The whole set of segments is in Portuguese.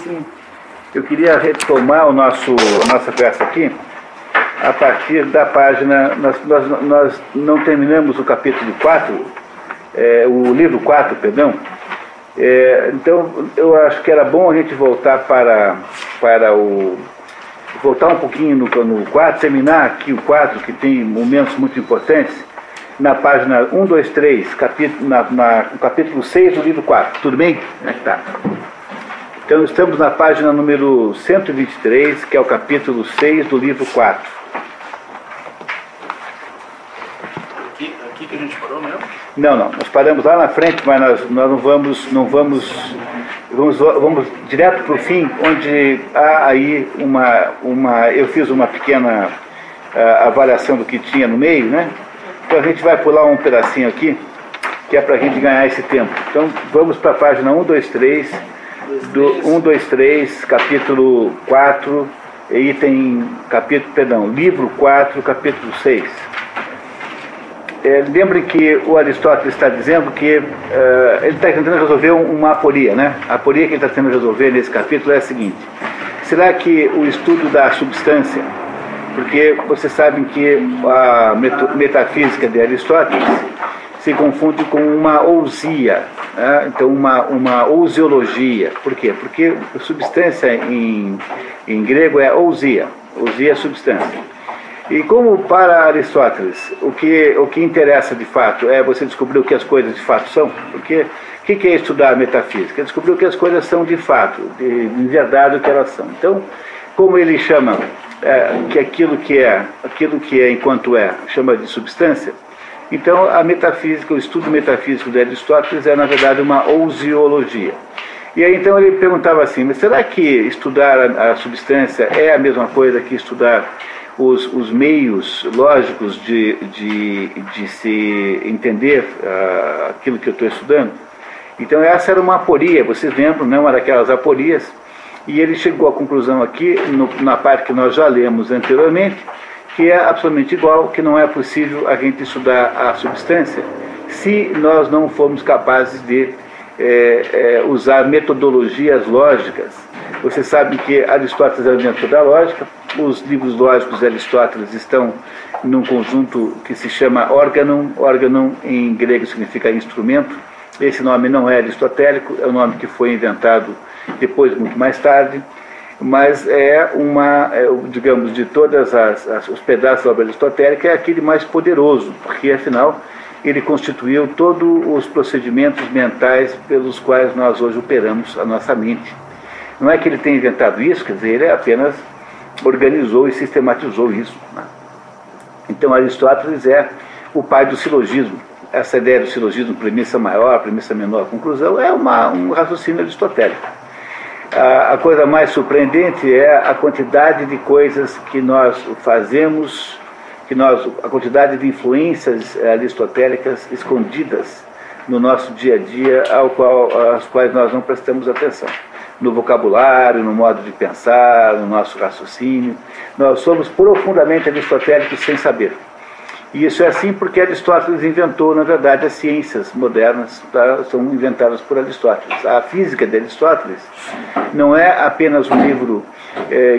sim. Eu queria retomar a nossa conversa aqui a partir da página. Nós não terminamos o capítulo 4, o livro 4, perdão. Então, eu acho que era bom a gente voltar voltar um pouquinho no 4, terminar aqui o 4, que tem momentos muito importantes, na página 1, 2, 3, no capítulo 6 do livro 4. Tudo bem? Tá. Então, estamos na página número 123, que é o capítulo 6 do livro 4. Aqui que a gente parou mesmo? Não, nós paramos lá na frente, mas nós vamos direto para o fim, onde há aí eu fiz uma pequena avaliação do que tinha no meio, né? Então a gente vai pular um pedacinho aqui, que é para a gente ganhar esse tempo. Então vamos para a página 1, 2, 3, capítulo 4, livro 4, capítulo 6. Lembrem que o Aristóteles está dizendo que ele está tentando resolver uma aporia, né? A aporia que ele está tentando resolver nesse capítulo é a seguinte: será que o estudo da substância, porque vocês sabem que a metafísica de Aristóteles se confunde com uma ousia, né? Então uma ousiologia. Por quê? Porque substância em grego é ousia é substância. E como para Aristóteles o que interessa de fato é você descobrir o que as coisas de fato são, porque o que é estudar metafísica? É descobrir o que as coisas são de fato, de verdade o que elas são. Então, como ele chama que aquilo que é enquanto chama de substância, então a metafísica, o estudo metafísico de Aristóteles é na verdade uma ousiologia. E aí então ele perguntava assim: mas será que estudar a substância é a mesma coisa que estudar os meios lógicos de se entender aquilo que eu estou estudando? Então essa era uma aporia, vocês lembram, né, uma daquelas aporias, e ele chegou à conclusão aqui, na parte que nós já lemos anteriormente, que é absolutamente igual, que não é possível a gente estudar a substância se nós não formos capazes de usar metodologias lógicas. Vocês sabem que Aristóteles é o inventor da lógica. Os livros lógicos de Aristóteles estão num conjunto que se chama órgão. Órgão em grego significa instrumento. Esse nome não é aristotélico, é um nome que foi inventado depois, muito mais tarde, mas digamos, de todas os pedaços da obra aristotélica, é aquele mais poderoso, porque afinal ele constituiu todos os procedimentos mentais pelos quais nós hoje operamos a nossa mente. Não é que ele tenha inventado isso, quer dizer, ele apenas organizou e sistematizou isso, né? Então Aristóteles é o pai do silogismo. Essa ideia do silogismo, premissa maior, premissa menor, conclusão, é um raciocínio aristotélico. A coisa mais surpreendente é a quantidade de coisas que nós fazemos, a quantidade de influências aristotélicas escondidas no nosso dia a dia, às quais nós não prestamos atenção. No vocabulário, no modo de pensar, no nosso raciocínio. Nós somos profundamente aristotélicos sem saber. E isso é assim porque Aristóteles inventou, na verdade, as ciências modernas, são inventadas por Aristóteles. A física de Aristóteles não é apenas um livro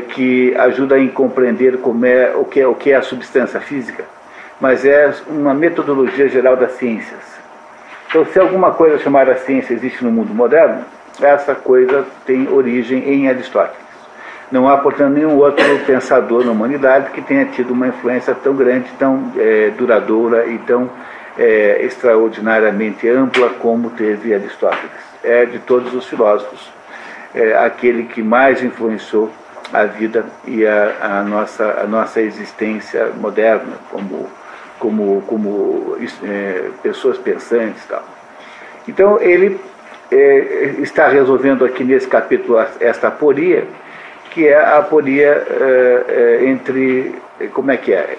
que ajuda a compreender o que é a substância física, mas é uma metodologia geral das ciências. Então, se alguma coisa chamada ciência existe no mundo moderno, essa coisa tem origem em Aristóteles. Não há, portanto, nenhum outro pensador na humanidade que tenha tido uma influência tão grande, tão duradoura e tão extraordinariamente ampla como teve Aristóteles. É de todos os filósofos aquele que mais influenciou a vida e a nossa existência moderna como pessoas pensantes e tal. Então ele está resolvendo aqui nesse capítulo esta aporia, que é a aporia entre... Como é que é?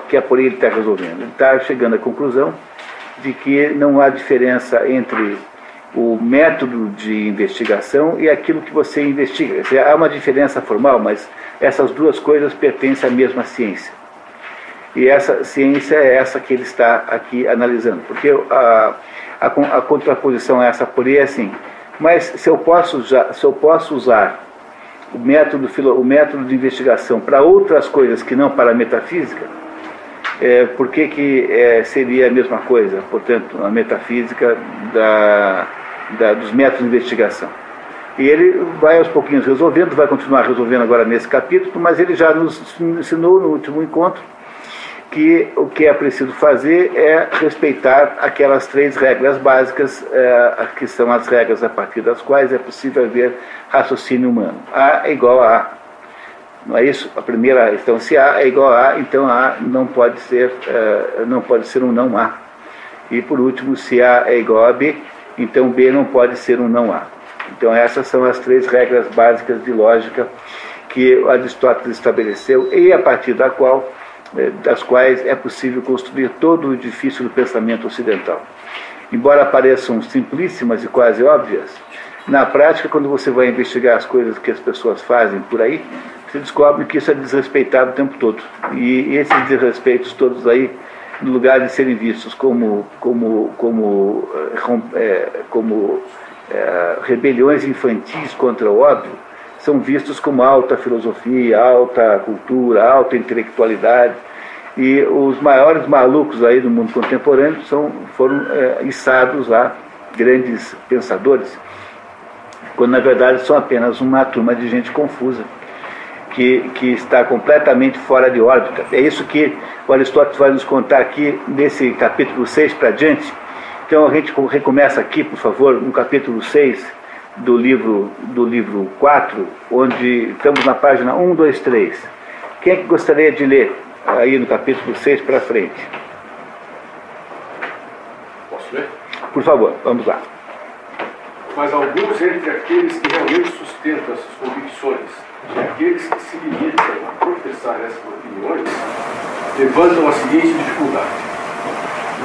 Que aporia ele está resolvendo? Ele está chegando à conclusão de que não há diferença entre o método de investigação e aquilo que você investiga. Há uma diferença formal, mas essas duas coisas pertencem à mesma ciência. E essa ciência é essa que ele está aqui analisando. Porque a contraposição a essa aporia é assim: mas se eu posso usar o método de investigação para outras coisas que não para a metafísica, por que seria a mesma coisa, portanto, a metafísica dos métodos de investigação? E ele vai aos pouquinhos resolvendo, vai continuar resolvendo agora nesse capítulo, mas ele já nos ensinou no último encontro que o que é preciso fazer é respeitar aquelas 3 regras básicas, que são as regras a partir das quais é possível haver raciocínio humano. A é igual a A. Não é isso? A primeira, então, se A é igual a A, então A não pode ser um não A. E por último, se A é igual a B, então B não pode ser um não A. Então essas são as 3 regras básicas de lógica que Aristóteles estabeleceu e a partir das quais é possível construir todo o edifício do pensamento ocidental. Embora pareçam simplíssimas e quase óbvias, na prática, quando você vai investigar as coisas que as pessoas fazem por aí, você descobre que isso é desrespeitado o tempo todo. E esses desrespeitos todos aí, no lugar de serem vistos como rebeliões infantis contra o óbvio, são vistos como alta filosofia, alta cultura, alta intelectualidade. E os maiores malucos aí do mundo contemporâneo foram içados lá, grandes pensadores, quando na verdade são apenas uma turma de gente confusa, que está completamente fora de órbita. É isso que o Aristóteles vai nos contar aqui, nesse capítulo 6 para diante. Então a gente recomeça aqui, por favor, no capítulo 6 do livro 4, onde estamos na página 1, 2, 3. Quem é que gostaria de ler aí no capítulo 6 para frente? Posso ler? Por favor, vamos lá. Mas alguns entre aqueles que realmente sustentam essas convicções e aqueles que se limitam a professar essas opiniões levantam a seguinte dificuldade.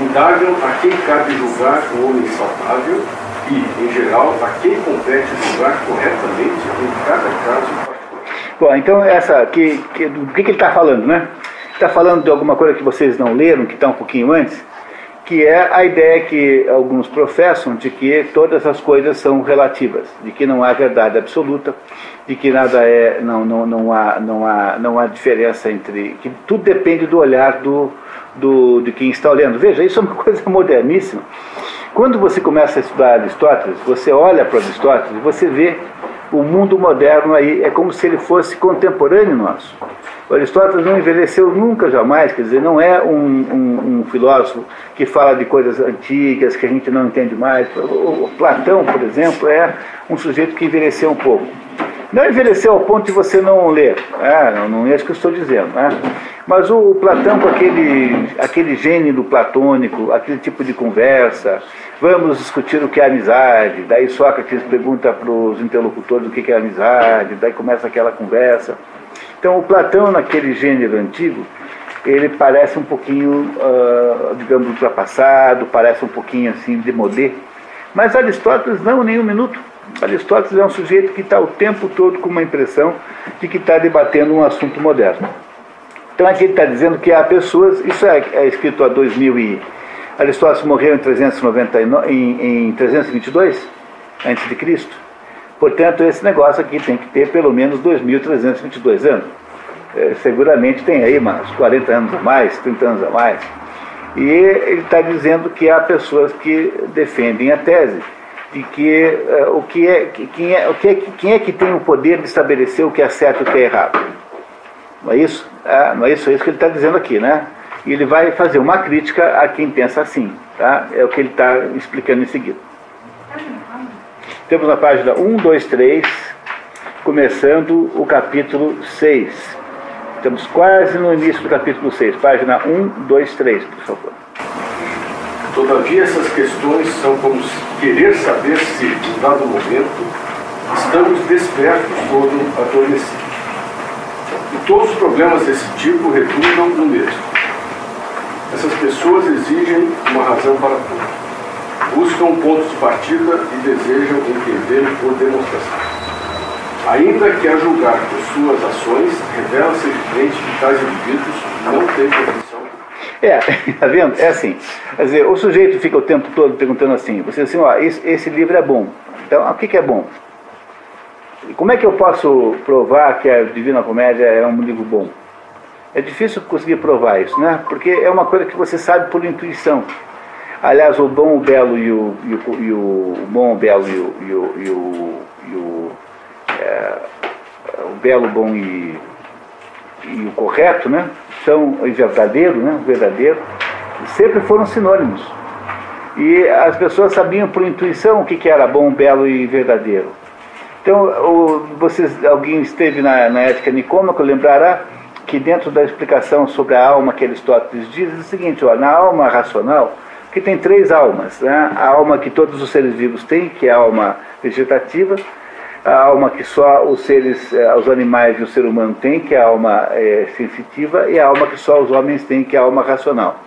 Indagam a quem cabe julgar o homem saudável e, em geral, a quem compete julgar corretamente em cada caso particular. Bom, então do que ele está falando, né? Está falando de alguma coisa que vocês não leram, que está um pouquinho antes, que é a ideia que alguns professam de que todas as coisas são relativas, de que não há verdade absoluta, de que nada não há diferença entre, que tudo depende do olhar de quem está olhando. Veja, isso é uma coisa moderníssima. Quando você começa a estudar Aristóteles, você olha para Aristóteles e você vê o mundo moderno aí, é como se ele fosse contemporâneo nosso. O Aristóteles não envelheceu nunca, jamais, quer dizer, não é um filósofo que fala de coisas antigas, que a gente não entende mais. O Platão, por exemplo, é um sujeito que envelheceu um pouco. Não envelheceu ao ponto de você não ler, não é isso que eu estou dizendo, né? Mas o Platão, com aquele gênio platônico, aquele tipo de conversa, vamos discutir o que é amizade, daí Sócrates pergunta para os interlocutores o que é amizade, daí começa aquela conversa. Então o Platão, naquele gênero antigo, ele parece um pouquinho, digamos, ultrapassado, parece um pouquinho assim, démodé, mas Aristóteles não, nem um minuto. Aristóteles é um sujeito que está o tempo todo com uma impressão de que está debatendo um assunto moderno. Então aqui ele está dizendo que há pessoas, isso é escrito há 2000 Aristóteles morreu em 322 antes de Cristo. Portanto, esse negócio aqui tem que ter pelo menos 2.322 anos. Seguramente tem aí uns 40 anos a mais, 30 anos a mais. E ele está dizendo que há pessoas que defendem a tese de que quem é que tem o poder de estabelecer o que é certo e o que é errado. Não é isso? Não é isso que ele está dizendo aqui, né? E ele vai fazer uma crítica a quem pensa assim, tá? É o que ele está explicando em seguida. Temos na página 1, 2, 3, começando o capítulo 6. Estamos quase no início do capítulo 6, página 1, 2, 3, por favor. Todavia, essas questões são como querer saber se, em dado momento, estamos despertos ou adormecidos. E todos os problemas desse tipo redundam no mesmo. Essas pessoas exigem uma razão para tudo. Buscam pontos de partida e desejam entender por demonstração. Ainda que a julgar por suas ações, revela-se evidente que tais indivíduos não têm posição. Tá vendo? É assim. Quer dizer, o sujeito fica o tempo todo perguntando assim, você assim, esse livro é bom. Então, o que é bom? Como é que eu posso provar que a Divina Comédia é um livro bom? É difícil conseguir provar isso, né? Porque é uma coisa que você sabe por intuição. Aliás, o bom, o belo e o bom, o belo o belo, bom e o correto, né? São o verdadeiro, né? O verdadeiro sempre foram sinônimos. E as pessoas sabiam por intuição o que era bom, belo e verdadeiro. Então, alguém esteve na Ética Nicômaca, lembrará que dentro da explicação sobre a alma que Aristóteles diz é o seguinte: ó, na alma racional, que tem 3 almas, né? A alma que todos os seres vivos têm, que é a alma vegetativa, a alma que só os animais e o ser humano têm, que é a alma sensitiva, e a alma que só os homens têm, que é a alma racional.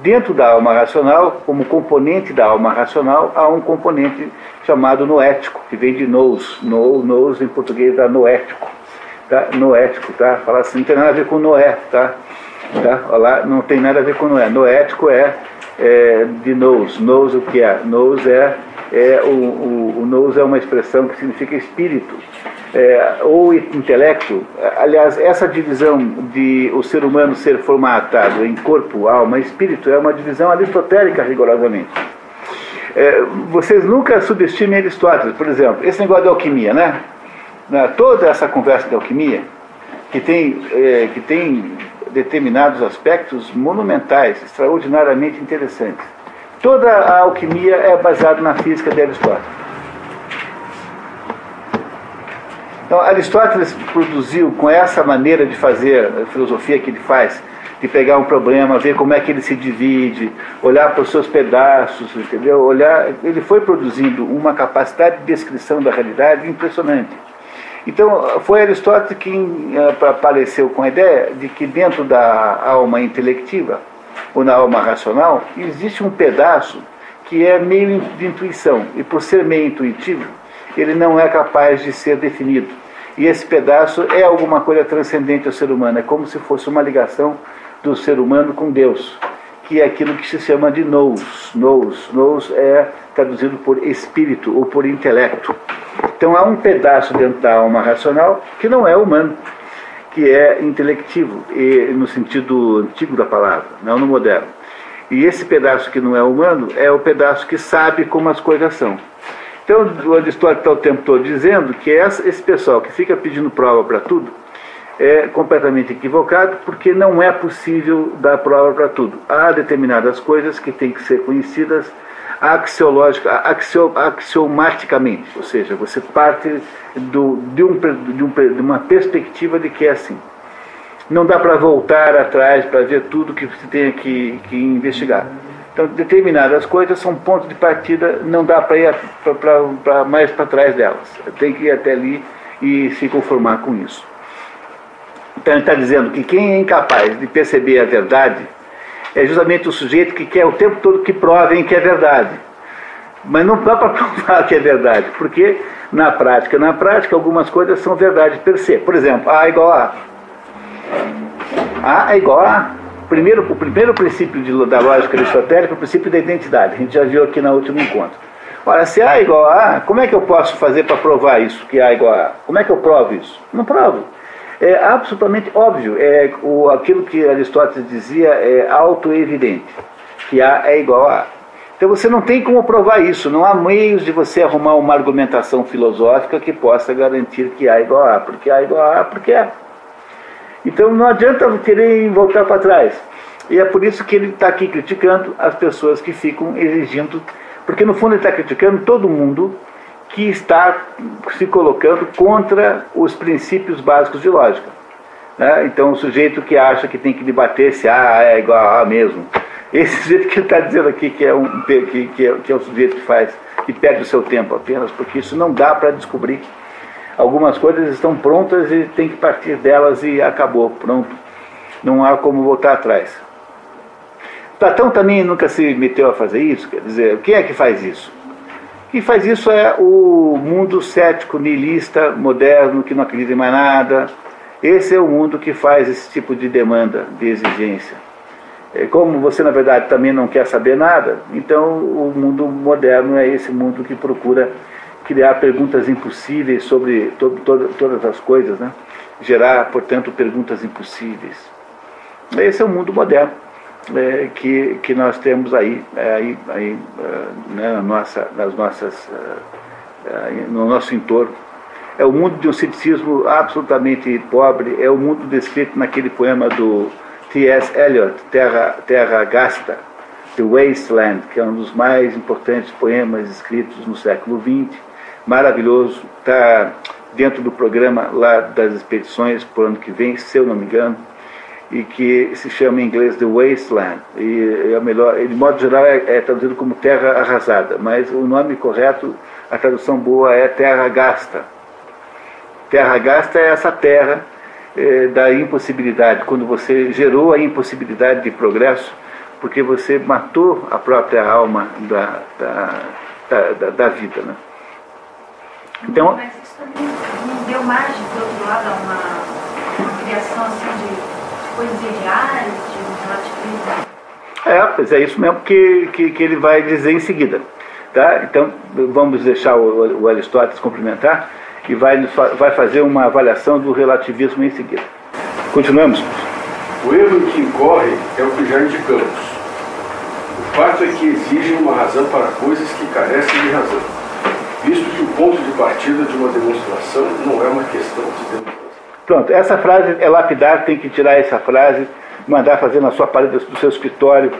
Dentro da alma racional, como componente da alma racional, há um componente chamado noético, que vem de nous. Nous em português dá noético. Tá? Noético, tá? Falar assim, não tem nada a ver com Noé, tá? Olá, não tem nada a ver com Noé. Noético é de nous. Nous o que é? Nous o nous é uma expressão que significa espírito. Ou intelecto. Aliás, essa divisão de o ser humano ser formatado em corpo, alma e espírito é uma divisão aristotélica rigorosamente. Vocês nunca subestimem Aristóteles. Por exemplo, esse negócio de alquimia, né? Toda essa conversa de alquimia que tem determinados aspectos monumentais, extraordinariamente interessantes. Toda a alquimia é baseada na física de Aristóteles. Então, Aristóteles produziu, com essa maneira de fazer a filosofia que ele faz, de pegar um problema, ver como é que ele se divide, olhar para os seus pedaços, entendeu? Ele foi produzindo uma capacidade de descrição da realidade impressionante. Então, foi Aristóteles quem apareceu com a ideia de que dentro da alma intelectiva, ou na alma racional, existe um pedaço que é meio de intuição, e por ser meio intuitivo, ele não é capaz de ser definido. E esse pedaço é alguma coisa transcendente ao ser humano, é como se fosse uma ligação do ser humano com Deus, que é aquilo que se chama de nous. Nous é traduzido por espírito ou por intelecto. Então há um pedaço dentro da alma racional que não é humano, que é intelectivo, e no sentido antigo da palavra, não no moderno. E esse pedaço que não é humano é o pedaço que sabe como as coisas são. Então o Aristóteles está o tempo todo dizendo que esse pessoal que fica pedindo prova para tudo é completamente equivocado, porque não é possível dar prova para tudo. Há determinadas coisas que têm que ser conhecidas axiomaticamente, ou seja, você parte de uma perspectiva de que é assim. Não dá para voltar atrás para ver tudo que você tem que investigar. Então, determinadas coisas são pontos de partida, não dá para ir mais para trás delas. Tem que ir até ali e se conformar com isso. Então, ele está dizendo que quem é incapaz de perceber a verdade é justamente o sujeito que quer o tempo todo que provem que é verdade. Mas não dá para provar que é verdade, porque na prática, algumas coisas são verdade per se. Por exemplo, A igual a A. A é igual a O primeiro princípio da lógica aristotélica é o princípio da identidade. A gente já viu aqui no último encontro. Ora, se A é igual a A, como é que eu posso fazer para provar isso, que A é igual a A? Como é que eu provo isso? Não provo. É absolutamente óbvio. Aquilo que Aristóteles dizia é autoevidente, que A é igual a A. Então você não tem como provar isso. Não há meios de você arrumar uma argumentação filosófica que possa garantir que A é igual a A, porque A é igual a A, porque é. Então não adianta querer voltar para trás. E é por isso que ele está aqui criticando as pessoas que ficam exigindo, porque no fundo ele está criticando todo mundo que está se colocando contra os princípios básicos de lógica. Né? Então o sujeito que acha que tem que debater se A é igual a A mesmo, esse sujeito que ele está dizendo aqui que é o sujeito que perde o seu tempo apenas, porque isso não dá para descobrir. Algumas coisas estão prontas e tem que partir delas e acabou, pronto. Não há como voltar atrás. Platão também nunca se meteu a fazer isso, quer dizer, quem é que faz isso? Quem faz isso é o mundo cético, nihilista, moderno, que não acredita em mais nada. Esse é o mundo que faz esse tipo de demanda, de exigência. Como você, na verdade, também não quer saber nada, então o mundo moderno é esse mundo que procura criar perguntas impossíveis sobre todas as coisas, né? Gerar, portanto, perguntas impossíveis. Esse é o mundo moderno que nós temos aí né, no nosso entorno. É o mundo de um ceticismo absolutamente pobre, é o mundo descrito naquele poema do T.S. Eliot, Terra Gasta, The Wasteland, que é um dos mais importantes poemas escritos no século XX, maravilhoso, está dentro do programa lá das expedições por ano que vem, se eu não me engano, e que se chama em inglês The Wasteland, e é melhor, de modo geral é traduzido como Terra Arrasada, mas o nome correto, a tradução boa é Terra Gasta. Terra Gasta é essa terra da impossibilidade, quando você gerou a impossibilidade de progresso, porque você matou a própria alma da vida, né? Então, mas isso também não deu margem, do outro lado, a uma criação assim, de coisas irreais, de relativismo? Pois é isso mesmo que ele vai dizer em seguida. Tá? Então, vamos deixar o Aristóteles complementar e vai fazer uma avaliação do relativismo em seguida. Continuamos. O erro em que incorre é o que já indicamos. O fato é que exigem uma razão para coisas que carecem de razão, visto que o ponto de partida de uma demonstração não é uma questão de demonstração. Pronto, essa frase é lapidar, tem que tirar essa frase, mandar fazer na sua parede do seu escritório,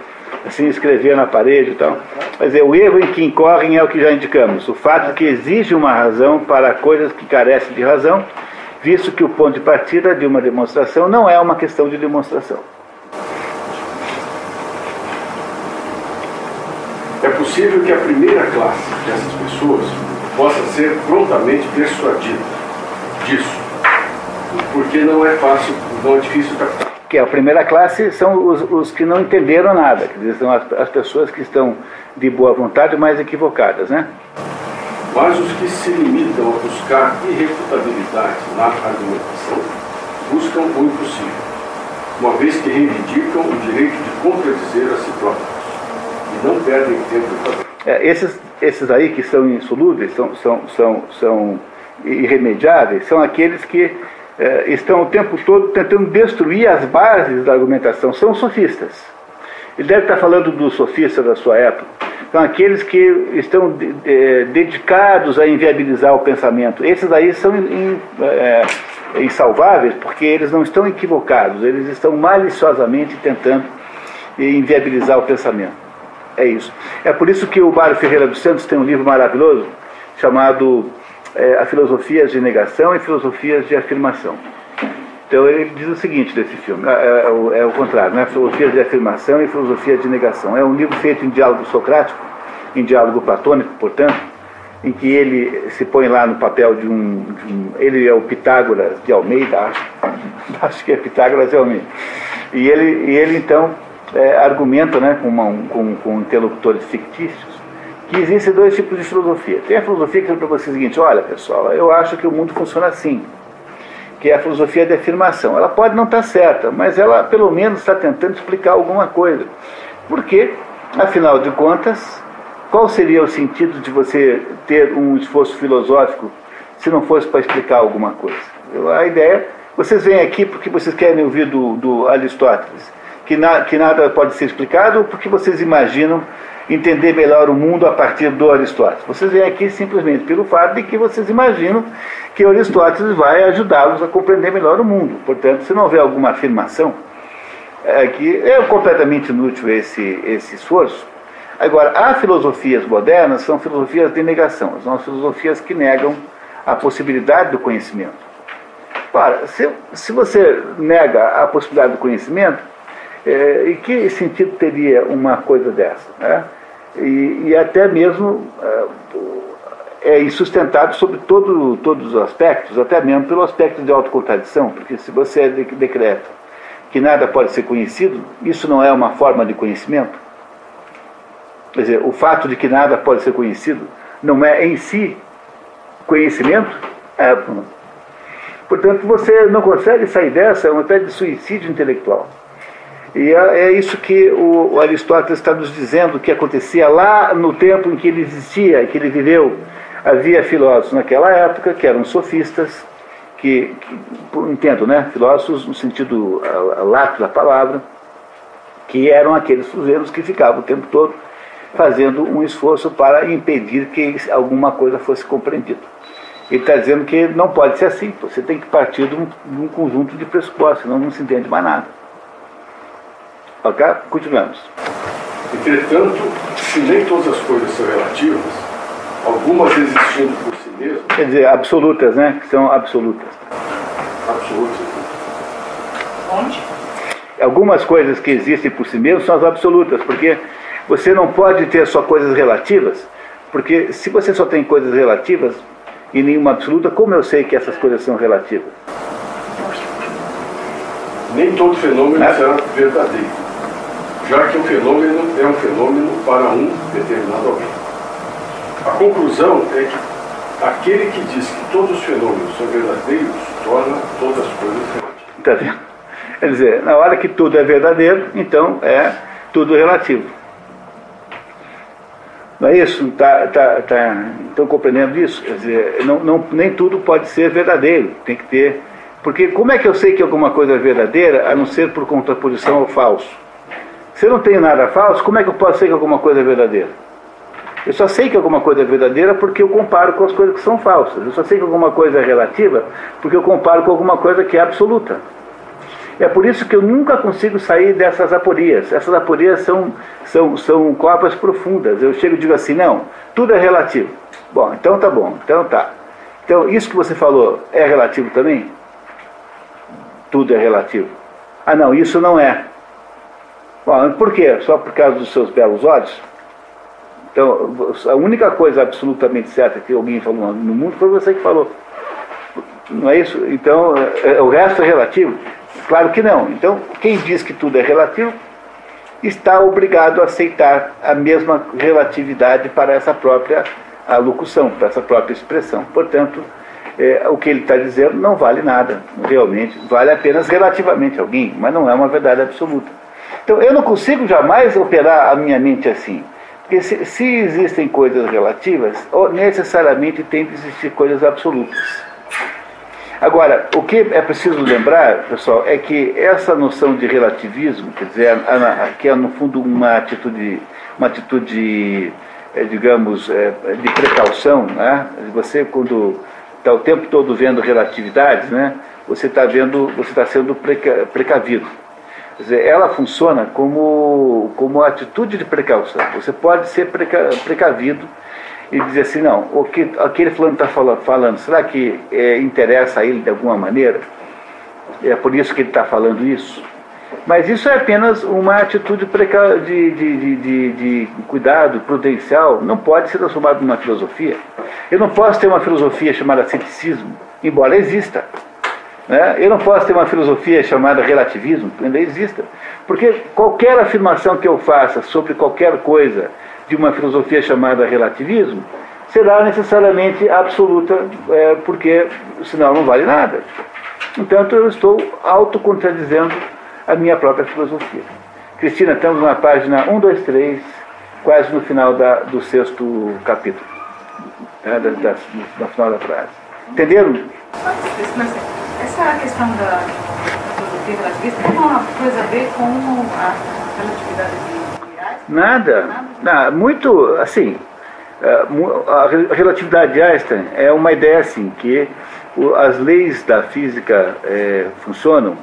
assim, escrever na parede e tal. Quer dizer, o erro em que incorrem é o que já indicamos. O fato é que exige uma razão para coisas que carecem de razão, visto que o ponto de partida de uma demonstração não é uma questão de demonstração. É possível que a primeira classe dessas pessoas possa ser prontamente persuadida disso, porque não é fácil, não é difícil captar. Que a primeira classe são os que não entenderam nada, quer dizer, são as pessoas que estão de boa vontade, mas equivocadas, né? Mas os que se limitam a buscar irrefutabilidade na argumentação buscam o impossível, uma vez que reivindicam o direito de contradizer a si próprios e não perdem tempo em fazer. Esses aí que são insolúveis, são irremediáveis, são aqueles que estão o tempo todo tentando destruir as bases da argumentação, são sofistas. Ele deve estar falando dos sofistas da sua época. São aqueles que estão dedicados a inviabilizar o pensamento. Esses aí são insalváveis, porque eles não estão equivocados, eles estão maliciosamente tentando inviabilizar o pensamento. É isso. É por isso que o Mário Ferreira dos Santos tem um livro maravilhoso chamado A Filosofias de Negação e Filosofias de Afirmação. Então ele diz o seguinte desse filme, é o contrário, né? Filosofias de Afirmação e Filosofias de Negação. É um livro feito em diálogo socrático, em diálogo platônico, portanto, em que ele se põe lá no papel de ele é o Pitágoras de Almeida, acho que é Pitágoras de Almeida. E ele então argumenta, né, com interlocutores fictícios, que existem dois tipos de filosofia. Tem a filosofia que diz para você o seguinte: olha pessoal, eu acho que o mundo funciona assim, que é a filosofia de afirmação. Ela pode não estar certa, mas ela pelo menos está tentando explicar alguma coisa. Porque, afinal de contas, qual seria o sentido de você ter um esforço filosófico se não fosse para explicar alguma coisa? A ideia, vocês vêm aqui porque vocês querem ouvir do Aristóteles que nada pode ser explicado, ou porque vocês imaginam entender melhor o mundo a partir do Aristóteles. Vocês vêm aqui simplesmente pelo fato de que vocês imaginam que o Aristóteles vai ajudá-los a compreender melhor o mundo. Portanto, se não houver alguma afirmação, que é completamente inútil esse esforço. Agora, as filosofias modernas são filosofias de negação, são as filosofias que negam a possibilidade do conhecimento. Ora, se você nega a possibilidade do conhecimento, em que sentido teria uma coisa dessa, né? E até mesmo é insustentável sobre todos os aspectos, até mesmo pelo aspecto de autocontradição, porque se você decreta que nada pode ser conhecido, isso não é uma forma de conhecimento. Quer dizer, o fato de que nada pode ser conhecido não é em si conhecimento. Portanto, você não consegue sair dessa, é uma espécie de suicídio intelectual. E é isso que o Aristóteles está nos dizendo que acontecia lá no tempo em que ele existia, que ele viveu, Havia filósofos naquela época que eram sofistas, entendo, né? Filósofos no sentido lato da palavra, que eram aqueles sujeitos que ficavam o tempo todo fazendo um esforço para impedir que alguma coisa fosse compreendida. Ele está dizendo que não pode ser assim, você tem que partir de um conjunto de pressupostos, senão não se entende mais nada. Ok? Continuamos. Entretanto, se nem todas as coisas são relativas, algumas existindo por si mesmas... Quer dizer, absolutas, né? Que são absolutas. Absolutas. Onde? Algumas coisas que existem por si mesmas são as absolutas, porque você não pode ter só coisas relativas, porque se você só tem coisas relativas e nenhuma absoluta, como eu sei que essas coisas são relativas? Nem todo fenômeno será verdadeiro, já que o fenômeno é um fenômeno para um determinado alguém. A conclusão é que aquele que diz que todos os fenômenos são verdadeiros torna todas as coisas relativas. Está vendo? Quer dizer, na hora que tudo é verdadeiro, então é tudo relativo. Não é isso? Estão compreendendo isso? Quer dizer, nem tudo pode ser verdadeiro. Tem que ter... Porque como é que eu sei que alguma coisa é verdadeira, a não ser por contraposição ao falso? Se eu não tenho nada falso, como é que eu posso saber que alguma coisa é verdadeira? Eu só sei que alguma coisa é verdadeira porque eu comparo com as coisas que são falsas. Eu só sei que alguma coisa é relativa porque eu comparo com alguma coisa que é absoluta. É por isso que eu nunca consigo sair dessas aporias. Essas aporias são copas profundas. Eu chego e digo assim, não, tudo é relativo. Bom, então tá bom, então tá. Então, isso que você falou é relativo também? Tudo é relativo. Ah, não, isso não é. Bom, por quê? Só por causa dos seus belos olhos? Então, a única coisa absolutamente certa que alguém falou no mundo foi você que falou. Não é isso? Então, o resto é relativo? Claro que não. Então, quem diz que tudo é relativo está obrigado a aceitar a mesma relatividade para essa própria alocução, para essa própria expressão. Portanto, o que ele está dizendo não vale nada, realmente. Vale apenas relativamente a alguém, mas não é uma verdade absoluta. Então, eu não consigo jamais operar a minha mente assim. Porque se existem coisas relativas, necessariamente tem que existir coisas absolutas. Agora, o que é preciso lembrar, pessoal, é que essa noção de relativismo, quer dizer, que é no fundo uma atitude digamos, de precaução, né? Você, quando está o tempo todo vendo relatividades, né? Você está sendo precavido. Quer dizer, ela funciona como atitude de precaução. Você pode ser precavido e dizer assim, não, o que aquele fulano está falando, será que interessa a ele de alguma maneira? É por isso que ele está falando isso? Mas isso é apenas uma atitude de cuidado prudencial, não pode ser transformado numa filosofia. Eu não posso ter uma filosofia chamada ceticismo, embora exista. Né? Eu não posso ter uma filosofia chamada relativismo, ainda exista. Porque qualquer afirmação que eu faça sobre qualquer coisa de uma filosofia chamada relativismo será necessariamente absoluta, porque senão não vale nada. Então eu estou autocontradizendo a minha própria filosofia. Cristina, estamos na página 1, 2, 3, quase no final do 6º capítulo, né, no final da frase. Entenderam? Mas essa questão da filosofia relativista tem uma coisa a ver com a relatividade de Einstein? Nada. Muito, assim, a relatividade de Einstein é uma ideia assim, que as leis da física funcionam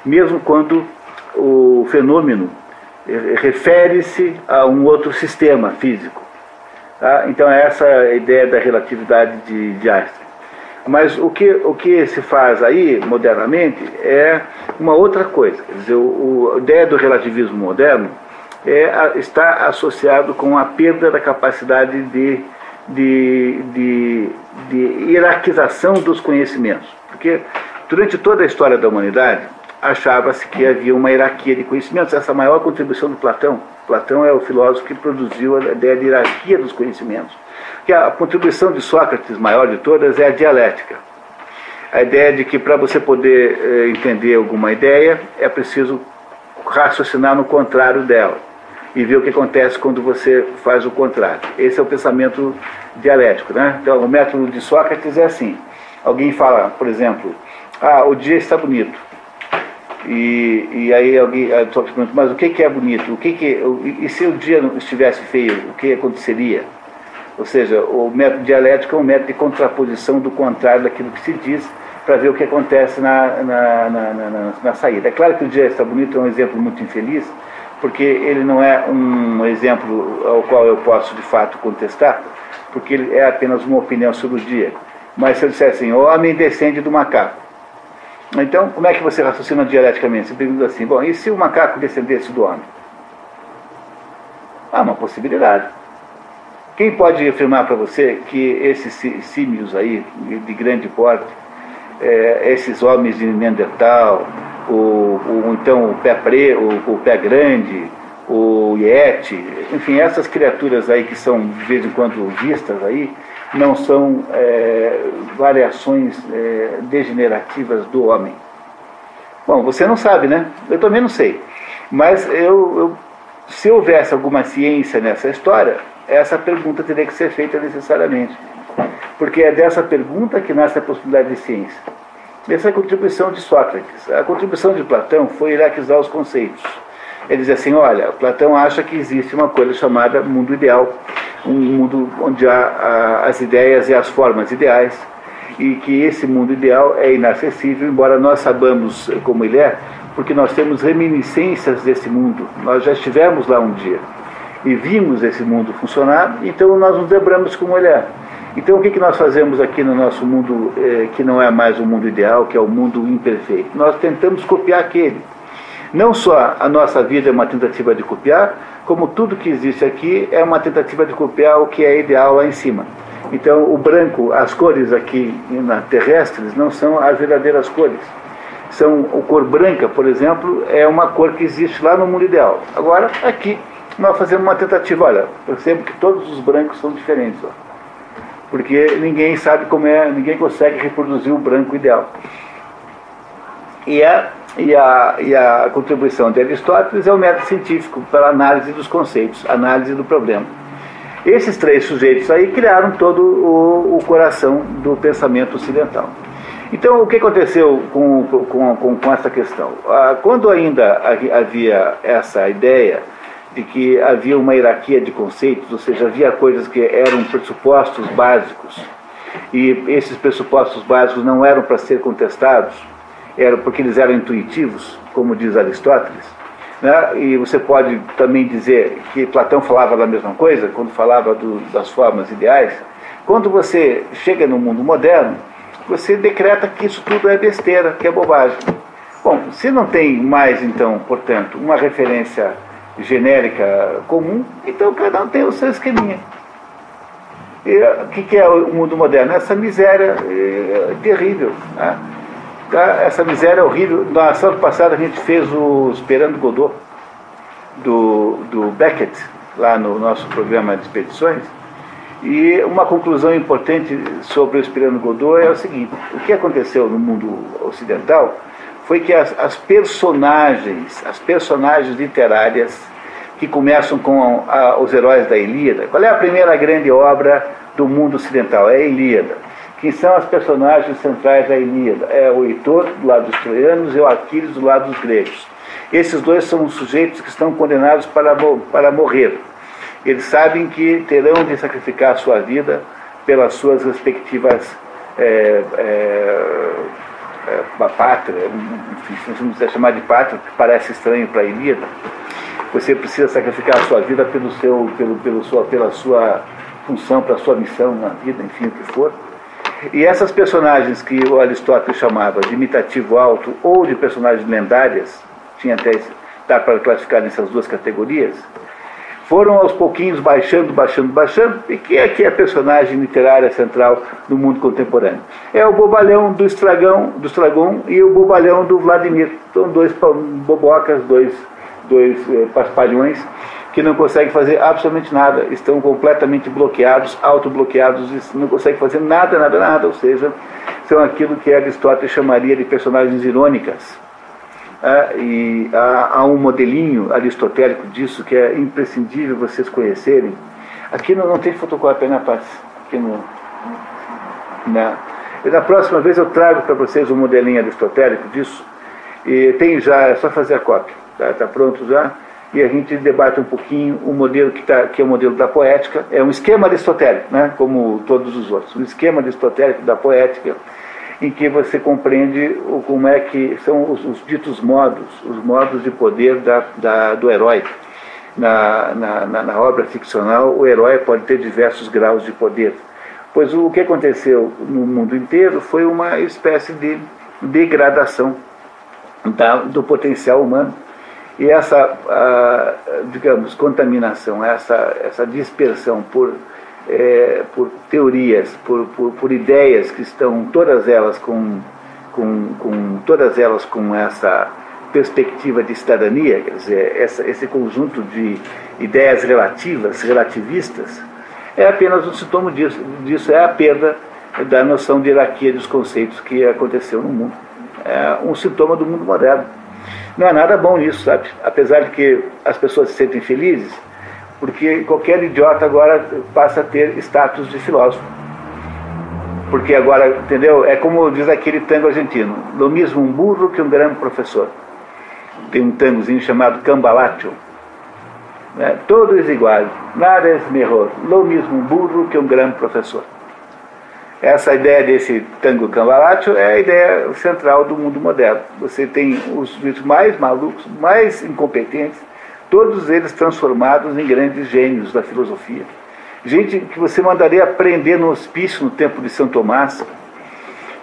mesmo quando o fenômeno refere-se a um outro sistema físico. Tá? Então é essa a ideia da relatividade de Einstein. Mas o que se faz aí, modernamente, é uma outra coisa. Quer dizer, a ideia do relativismo moderno está associado com a perda da capacidade de hierarquização dos conhecimentos. Porque durante toda a história da humanidade, achava-se que havia uma hierarquia de conhecimentos. Essa é a maior contribuição do Platão. Platão é o filósofo que produziu a ideia de hierarquia dos conhecimentos. Que a contribuição de Sócrates, maior de todas, é a dialética. A ideia de que para você poder entender alguma ideia, é preciso raciocinar no contrário dela. e ver o que acontece quando você faz o contrário. Esse é o pensamento dialético, né? Então, o método de Sócrates é assim. Alguém fala, por exemplo, o dia está bonito. E aí alguém pergunta, mas o que é bonito? E se o dia não estivesse feio, o que aconteceria? Ou seja, o método dialético é um método de contraposição do contrário daquilo que se diz, para ver o que acontece na saída. É claro que o dia está bonito é um exemplo muito infeliz, porque ele não é um exemplo ao qual eu posso de fato contestar, porque ele é apenas uma opinião sobre o dia. Mas se eu disser assim, o homem descende do macaco, então como é que você raciocina dialeticamente? Você pergunta assim, bom, e se o macaco descendesse do homem? Uma possibilidade. Quem pode afirmar para você que esses símios aí, de grande porte, esses homens de Neandertal, então o pé grande, o Yeti, enfim, essas criaturas aí que são de vez em quando vistas aí, não são variações degenerativas do homem? Bom, você não sabe, né? Eu também não sei. Mas se houvesse alguma ciência nessa história, essa pergunta teria que ser feita necessariamente. Porque é dessa pergunta que nasce a possibilidade de ciência. Essa é a contribuição de Sócrates. A contribuição de Platão foi hierarquizar os conceitos. Ele diz assim, olha, Platão acha que existe uma coisa chamada mundo ideal, um mundo onde há as ideias e as formas ideais, e que esse mundo ideal é inacessível, embora nós saibamos como ele é, porque nós temos reminiscências desse mundo. Nós já estivemos lá um dia e vimos esse mundo funcionar, então nós nos lembramos como ele é. Então o que nós fazemos aqui no nosso mundo, que não é mais o mundo ideal, que é o mundo imperfeito? Nós tentamos copiar aquele. Não só a nossa vida é uma tentativa de copiar, como tudo que existe aqui é uma tentativa de copiar o que é ideal lá em cima. Então o branco, as cores aqui terrestres não são as verdadeiras cores. A cor branca, por exemplo, é uma cor que existe lá no mundo ideal. Agora, aqui, nós fazemos uma tentativa. Olha, percebo que todos os brancos são diferentes. Porque ninguém sabe como é, ninguém consegue reproduzir o branco ideal. E a contribuição de Aristóteles é o método científico para a análise dos conceitos, análise do problema. Esses três sujeitos aí criaram todo o coração do pensamento ocidental. Então, o que aconteceu com essa questão? Quando ainda havia essa ideia de que havia uma hierarquia de conceitos, ou seja, havia coisas que eram pressupostos básicos, e esses pressupostos básicos não eram para ser contestados, porque eles eram intuitivos, como diz Aristóteles, né? E você pode também dizer que Platão falava da mesma coisa, quando falava das formas ideais. Quando você chega no mundo moderno, você decreta que isso tudo é besteira, que é bobagem. Bom, se não tem mais, então, portanto, uma referência genérica comum, então cada um tem o seu esqueminha. E o que é o mundo moderno? Essa miséria terrível, né? Essa miséria horrível. Na semana passada a gente fez o Esperando Godot, do Beckett, lá no nosso programa de expedições, e uma conclusão importante sobre o Esperando Godot é o seguinte: o que aconteceu no mundo ocidental foi que as personagens literárias que começam com os heróis da Ilíada. Qual é a primeira grande obra do mundo ocidental? É a Ilíada. Quem são as personagens centrais da Ilíada? É o Heitor, do lado dos troianos, e o Aquiles, do lado dos gregos. Esses dois são os sujeitos que estão condenados para morrer. Eles sabem que terão de sacrificar a sua vida pelas suas respectivas pátria, enfim, se não quiser chamar de pátria, que parece estranho para a Ilíada. Você precisa sacrificar a sua vida pela sua função, pela sua missão na vida, enfim, o que for. E essas personagens que o Aristóteles chamava de imitativo alto ou de personagens lendárias, dá para classificar nessas duas categorias, foram aos pouquinhos baixando, e quem é que é a personagem literária central do mundo contemporâneo? É o bobalhão do Estragon e o bobalhão do Vladimir. São dois bobocas, dois paspalhões que não conseguem fazer absolutamente nada, estão completamente bloqueados, autobloqueados, não conseguem fazer nada, ou seja, são aquilo que Aristóteles chamaria de personagens irônicas. E há um modelinho aristotélico disso que é imprescindível vocês conhecerem. Aqui não tem fotocópia, né, Paz? Aqui não. E na próxima vez eu trago para vocês um modelinho aristotélico disso. E tem já, é só fazer a cópia. Tá pronto já? E a gente debate um pouquinho o modelo que é o modelo da poética. É um esquema aristotélico, né, como todos os outros. Um esquema aristotélico da poética, em que você compreende como é que são os ditos modos, os modos de poder do herói. Na obra ficcional, o herói pode ter diversos graus de poder. Pois o que aconteceu no mundo inteiro foi uma espécie de degradação do potencial humano. E essa, digamos, contaminação, essa dispersão por teorias, por ideias que estão todas elas com essa perspectiva de cidadania, quer dizer, esse conjunto de ideias relativistas, é apenas um sintoma disso é a perda da noção de hierarquia dos conceitos que aconteceu no mundo. É um sintoma do mundo moderno. Não há nada bom nisso, sabe? Apesar de que as pessoas se sentem felizes, porque qualquer idiota agora passa a ter status de filósofo. Porque agora, entendeu? É como diz aquele tango argentino: lo mismo um burro que um grande professor. Tem um tangozinho chamado Cambalacho. Todos iguais, nada é melhor. Lo mismo um burro que um grande professor. Essa ideia desse tango Cambalacho é a ideia central do mundo moderno. Você tem os sujeitos mais malucos, mais incompetentes, todos eles transformados em grandes gênios da filosofia. Gente que você mandaria aprender no hospício no tempo de São Tomás.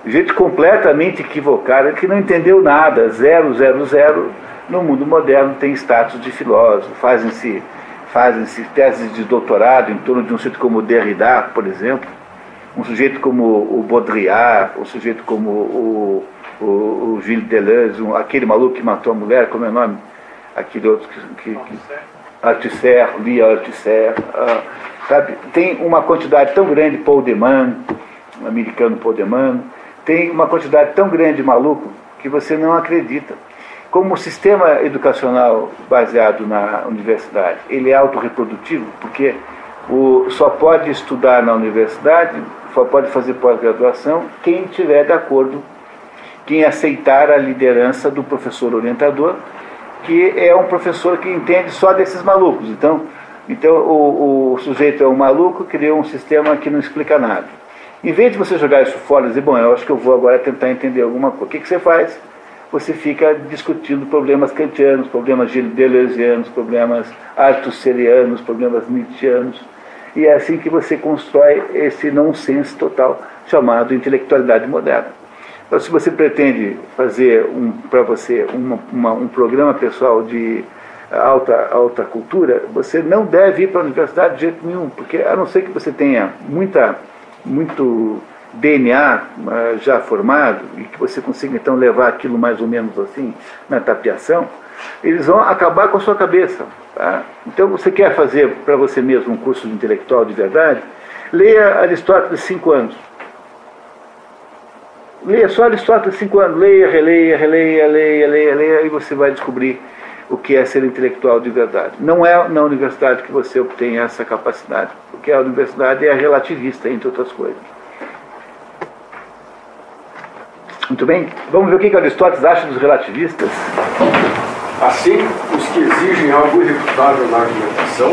Gente completamente equivocada, que não entendeu nada, 000, no mundo moderno tem status de filósofo, fazem-se teses de doutorado em torno de um sujeito como Derrida, por exemplo, um sujeito como o Baudrillard, um sujeito como o Gilles Deleuze, aquele maluco que matou a mulher, como é o nome? Aquele outro Althusser, Lia Althusser, sabe? Tem uma quantidade tão grande, Paul Deman, o americano Paul Deman, tem uma quantidade tão grande de maluco que você não acredita. Como o sistema educacional baseado na universidade, ele é autorreprodutivo, porque só pode estudar na universidade, só pode fazer pós-graduação quem estiver de acordo, quem aceitar a liderança do professor orientador, que é um professor que entende só desses malucos. Então o sujeito é um maluco, criou um sistema que não explica nada. Em vez de você jogar isso fora e dizer, bom, eu acho que eu vou agora tentar entender alguma coisa, o que você faz? Você fica discutindo problemas kantianos, problemas deleuzianos, problemas althusserianos, problemas nietzschianos. E é assim que você constrói esse nonsense total chamado intelectualidade moderna. Então, se você pretende fazer para você um programa pessoal de alta cultura, você não deve ir para a universidade de jeito nenhum, porque a não ser que você tenha muito DNA já formado e que você consiga então levar aquilo mais ou menos assim na tapeação, eles vão acabar com a sua cabeça. Tá? Então, você quer fazer para você mesmo um curso de intelectual de verdade, leia Aristóteles 5 anos. Leia só Aristóteles 5 anos, leia, releia, e você vai descobrir o que é ser intelectual de verdade. Não é na universidade que você obtém essa capacidade, porque a universidade é relativista, entre outras coisas. Muito bem, vamos ver o que Aristóteles acha dos relativistas. Assim, os que exigem algo irrefutável na argumentação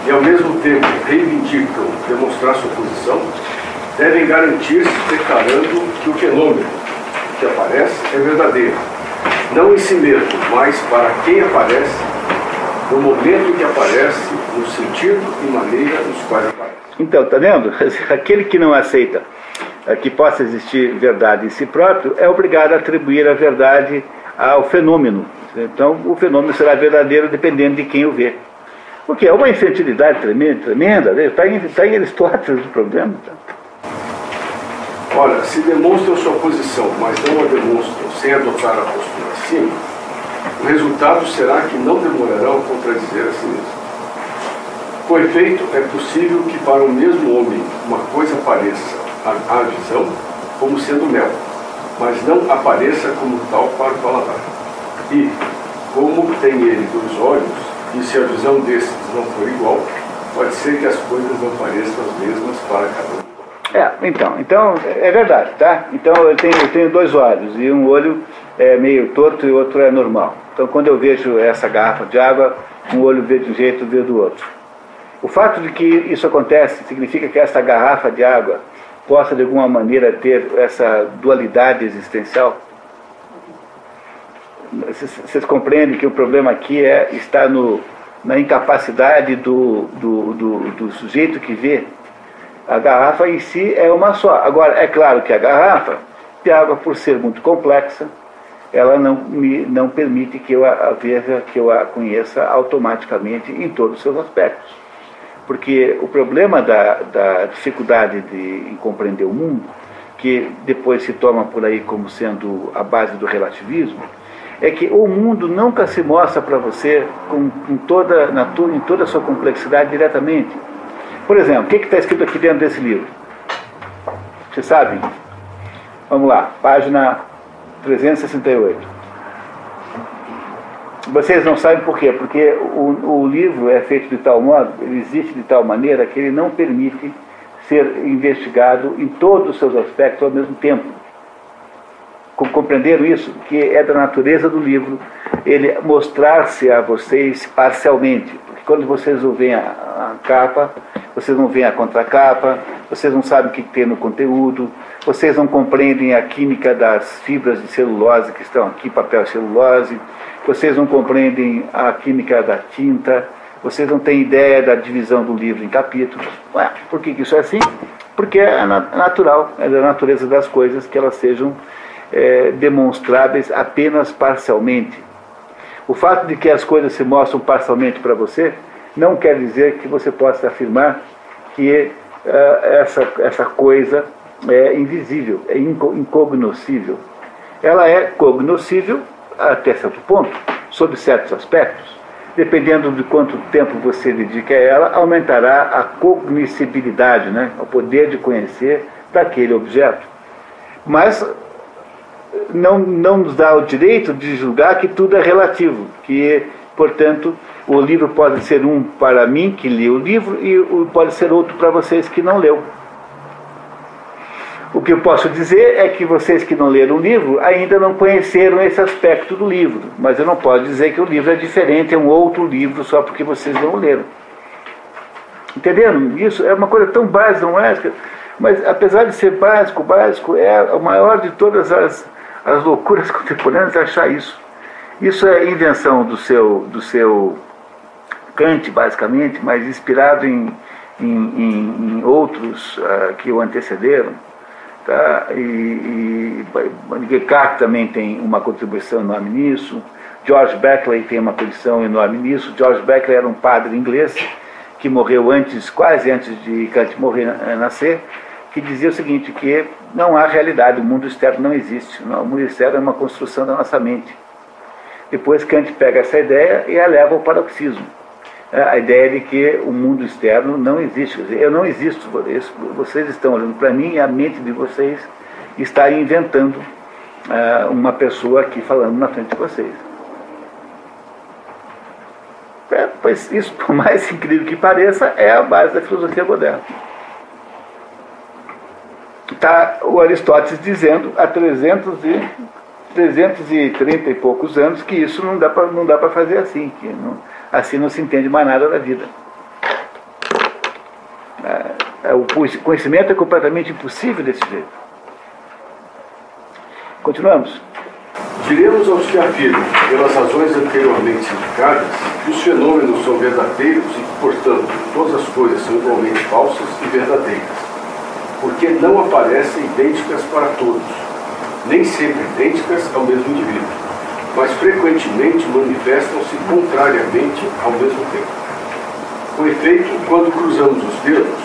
e ao mesmo tempo reivindicam demonstrar sua posição, devem garantir-se declarando que o fenômeno que aparece é verdadeiro, não em si mesmo, mas para quem aparece, no momento em que aparece, no sentido e maneira nos quais aparece. Então, está vendo? Aquele que não aceita que possa existir verdade em si próprio é obrigado a atribuir a verdade ao fenômeno. Então, o fenômeno será verdadeiro dependendo de quem o vê. O que é uma infantilidade tremenda. Está em Aristóteles o problema. Tá? Ora, se demonstram sua posição, mas não a demonstram sem adotar a postura acima, o resultado será que não demorarão a contradizer a si mesmo. Com efeito, é possível que para o mesmo homem uma coisa pareça à visão como sendo mel, mas não apareça como tal para o paladar. E, como tem ele 2 olhos, e se a visão desses não for igual, pode ser que as coisas não pareçam as mesmas para cada um. Então é verdade, tá? Então eu tenho 2 olhos, e um olho é meio torto e o outro é normal. Então quando eu vejo essa garrafa de água, um olho vê de um jeito e vê do outro. O fato de que isso acontece significa que essa garrafa de água possa de alguma maneira ter essa dualidade existencial? Vocês compreendem que o problema aqui está na incapacidade do sujeito que vê. A garrafa em si é uma só. Agora, é claro que a garrafa de água, por ser muito complexa, ela não permite que eu a veja, que eu a conheça automaticamente em todos os seus aspectos. Porque o problema da dificuldade em compreender o mundo, que depois se toma por aí como sendo a base do relativismo, é que o mundo nunca se mostra para você em toda a sua complexidade diretamente. Por exemplo, o que está escrito aqui dentro desse livro? Vocês sabem? Vamos lá, página 368. Vocês não sabem por quê? Porque o livro é feito de tal modo, ele existe de tal maneira que ele não permite ser investigado em todos os seus aspectos ao mesmo tempo. Compreenderam isso? Que é da natureza do livro ele mostrar-se a vocês parcialmente. Porque quando vocês não veem a capa, vocês não veem a contracapa, vocês não sabem o que tem no conteúdo, vocês não compreendem a química das fibras de celulose que estão aqui, papel e celulose, vocês não compreendem a química da tinta, vocês não têm ideia da divisão do livro em capítulos. Ué, por que isso é assim? Porque é natural, é da natureza das coisas que elas sejam demonstráveis apenas parcialmente. O fato de que as coisas se mostram parcialmente para você não quer dizer que você possa afirmar que essa coisa é invisível, é incognoscível. Ela é cognoscível até certo ponto, sob certos aspectos. Dependendo de quanto tempo você dedica a ela, aumentará a cognoscibilidade, né? O poder de conhecer daquele objeto. Mas não nos dá o direito de julgar que tudo é relativo, que, portanto, o livro pode ser um para mim, que li o livro, e pode ser outro para vocês que não leu. O que eu posso dizer é que vocês que não leram o livro ainda não conheceram esse aspecto do livro, mas eu não posso dizer que o livro é diferente, é um outro livro só porque vocês não leram. Entenderam? Isso é uma coisa tão básica, não é? Mas apesar de ser básico é a maior de todas as loucuras contemporâneas achar isso. Isso é invenção do seu Kant, basicamente, mas inspirado em outros que o antecederam. Tá? E Descartes também tem uma contribuição enorme nisso. George Beckley tem uma contribuição enorme nisso. George Beckley era um padre inglês que morreu quase antes de Kant nascer, que dizia o seguinte, que não há realidade, o mundo externo não existe. O mundo externo é uma construção da nossa mente. Depois Kant pega essa ideia e a leva ao paroxismo. A ideia de que o mundo externo não existe. Quer dizer, eu não existo, vocês estão olhando para mim e a mente de vocês está inventando uma pessoa aqui falando na frente de vocês. Pois isso, por mais incrível que pareça, é a base da filosofia moderna. Está o Aristóteles dizendo há 330 e poucos anos que isso não dá para fazer assim, que assim não se entende mais nada da vida. O conhecimento é completamente impossível desse jeito. Continuamos. Diremos aos que afirmam, pelas razões anteriormente indicadas, que os fenômenos são verdadeiros e que, portanto, todas as coisas são igualmente falsas e verdadeiras, porque não aparecem idênticas para todos, nem sempre idênticas ao mesmo indivíduo, mas frequentemente manifestam-se contrariamente ao mesmo tempo. Com efeito, quando cruzamos os dedos,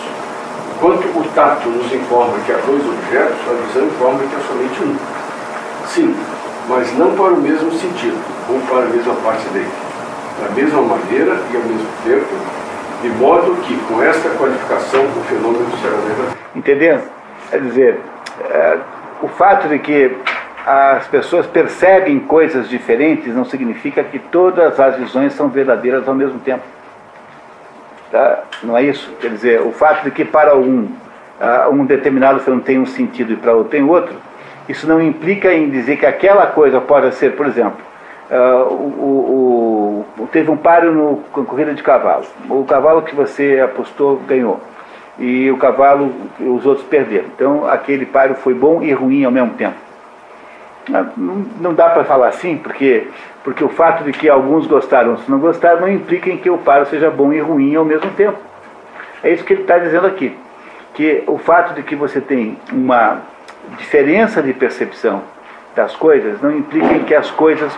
enquanto o tato nos informa que há 2 objetos, a visão informa que há somente um. Sim, mas não para o mesmo sentido, ou para a mesma parte dele, da mesma maneira e ao mesmo tempo, de modo que, com esta qualificação, o fenômeno será verdadeiro. Entendendo? Quer dizer, o fato de que as pessoas percebem coisas diferentes, não significa que todas as visões são verdadeiras ao mesmo tempo. Tá? Não é isso? Quer dizer, o fato de que para um determinado fenômeno tem um sentido e para outro tem outro, isso não implica em dizer que aquela coisa pode ser, por exemplo, teve um páreo com corrida de cavalo. O cavalo que você apostou ganhou. E o cavalo, os outros perderam. Então, aquele páreo foi bom e ruim ao mesmo tempo. Não dá para falar assim, porque o fato de que alguns gostaram ou não gostaram não implica em que o páreo seja bom e ruim ao mesmo tempo. É isso que ele está dizendo aqui. Que o fato de que você tem uma diferença de percepção das coisas não implica em que as coisas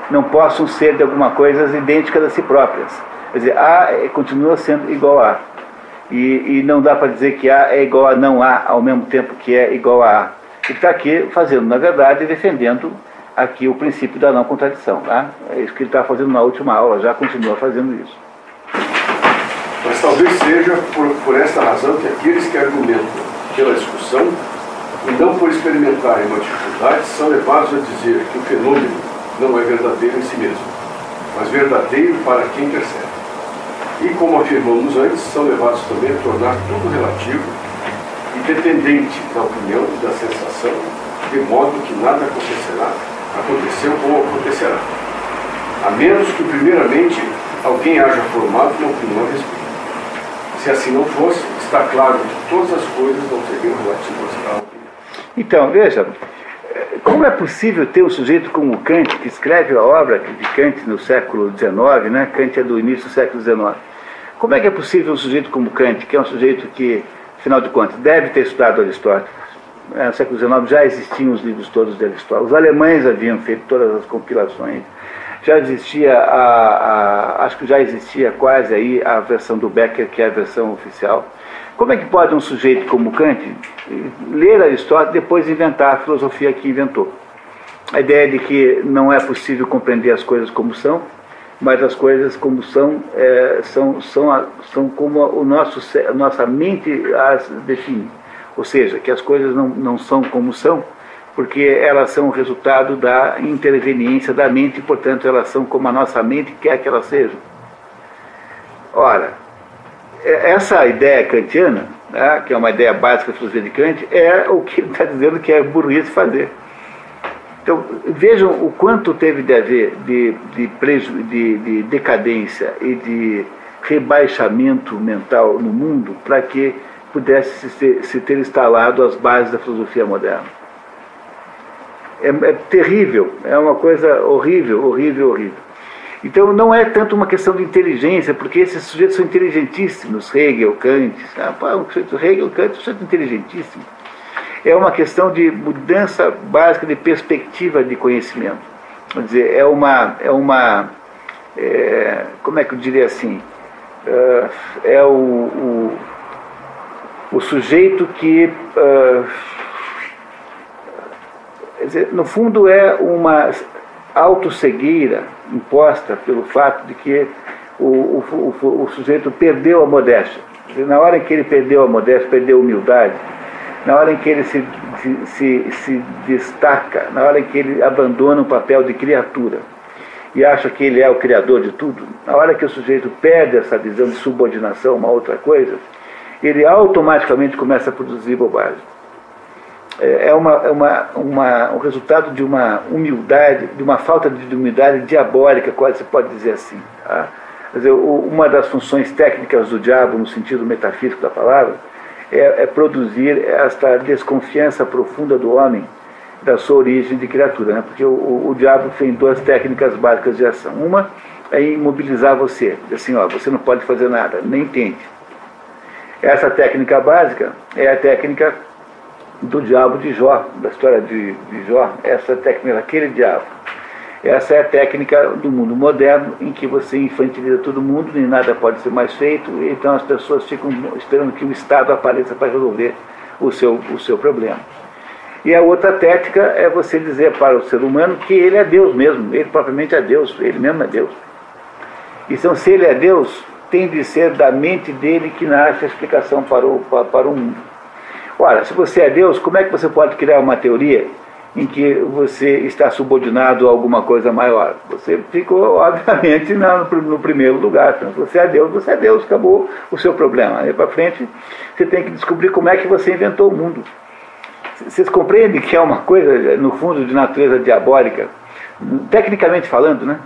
não possam ser de alguma coisa idênticas a si próprias. Quer dizer, A continua sendo igual a A. E não dá para dizer que A é igual a não A ao mesmo tempo que é igual a A. Ele está aqui fazendo, na verdade, defendendo aqui o princípio da não contradição. Tá? É isso que ele está fazendo na última aula, já continua fazendo isso. Mas talvez seja por esta razão que aqueles que argumentam pela discussão e não por experimentarem uma dificuldade são levados a dizer que o fenômeno não é verdadeiro em si mesmo, mas verdadeiro para quem percebe. E, como afirmamos antes, são levados também a tornar tudo relativo e dependente da opinião e da sensação, de modo que nada aconteceu ou acontecerá, a menos que primeiramente alguém haja formado uma opinião a respeito. Se assim não fosse, está claro que todas as coisas não seriam relativas à opinião. Então, veja, como é possível ter um sujeito como Kant, que escreve a obra de Kant no século XIX, né? Kant é do início do século XIX. Como é que é possível um sujeito como Kant, que é um sujeito que, afinal de contas, deve ter estudado Aristóteles? No século XIX já existiam os livros todos de Aristóteles. Os alemães haviam feito todas as compilações. Já existia, acho que já existia quase aí a versão do Becker, que é a versão oficial. Como é que pode um sujeito como Kant ler Aristóteles e depois inventar a filosofia que inventou? A ideia de que não é possível compreender as coisas como são, mas as coisas como são como a nossa mente as define. Ou seja, que as coisas não são como são, porque elas são o resultado da interveniência da mente, e, portanto, elas são como a nossa mente quer que elas sejam. Ora, essa ideia kantiana, né, que é uma ideia básica da filosofia de Kant, é o que ele está dizendo que é burrice fazer. Então, vejam o quanto teve de haver de decadência e de rebaixamento mental no mundo para que pudesse se ter instalado as bases da filosofia moderna. É terrível, é uma coisa horrível, horrível, horrível. Então não é tanto uma questão de inteligência, porque esses sujeitos são inteligentíssimos, Hegel, Kant, Hegel, Kant, um sujeito inteligentíssimo. É uma questão de mudança básica de perspectiva de conhecimento. Quer dizer, como é que eu diria assim? É o sujeito que, quer dizer, no fundo, é uma autocegueira imposta pelo fato de que o sujeito perdeu a modéstia. Quer dizer, na hora em que ele perdeu a modéstia, perdeu a humildade, na hora em que ele se destaca, na hora em que ele abandona o papel de criatura e acha que ele é o criador de tudo, na hora que o sujeito perde essa visão de subordinação a uma outra coisa, ele automaticamente começa a produzir bobagem. É um resultado de uma humildade, de uma falta de humildade diabólica, quase se pode dizer assim. Tá? Quer dizer, uma das funções técnicas do diabo, no sentido metafísico da palavra, é produzir esta desconfiança profunda do homem da sua origem de criatura, né? Porque o diabo tem duas técnicas básicas de ação. Uma é imobilizar você, assim, você não pode fazer nada, nem tente. Essa técnica básica é a técnica do diabo de Jó, da história de Jó. Essa é a técnica daquele diabo. Essa é a técnica do mundo moderno, em que você infantiliza todo mundo, nem nada pode ser mais feito, então as pessoas ficam esperando que o Estado apareça para resolver o seu problema. E a outra técnica é você dizer para o ser humano que ele é Deus mesmo, ele propriamente é Deus, ele mesmo é Deus. Então, se ele é Deus, tem de ser da mente dele que nasce a explicação para o mundo. Ora, se você é Deus, como é que você pode criar uma teoria em que você está subordinado a alguma coisa maior. Você ficou, obviamente, no primeiro lugar. Então, se você é Deus, acabou o seu problema. Aí para frente, você tem que descobrir como é que você inventou o mundo. Vocês compreendem que é uma coisa, no fundo, de natureza diabólica, tecnicamente falando, né?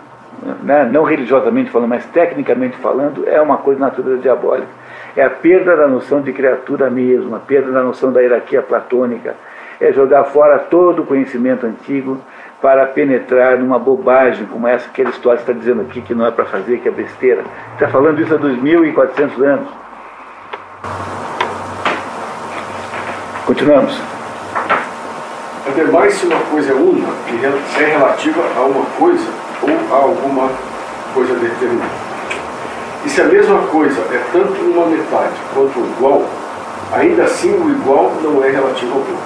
Não religiosamente falando, mas tecnicamente falando, é uma coisa de natureza diabólica. É a perda da noção de criatura mesmo, a perda da noção da hierarquia platônica, é jogar fora todo o conhecimento antigo para penetrar numa bobagem como essa que Aristóteles está dizendo aqui, que não é para fazer, que é besteira. Está falando isso há 2.400 anos. Continuamos. Ademais, se uma coisa é uma, se é relativa a uma coisa ou a alguma coisa determinada. E se a mesma coisa é tanto uma metade quanto o igual, ainda assim o igual não é relativo ao outro.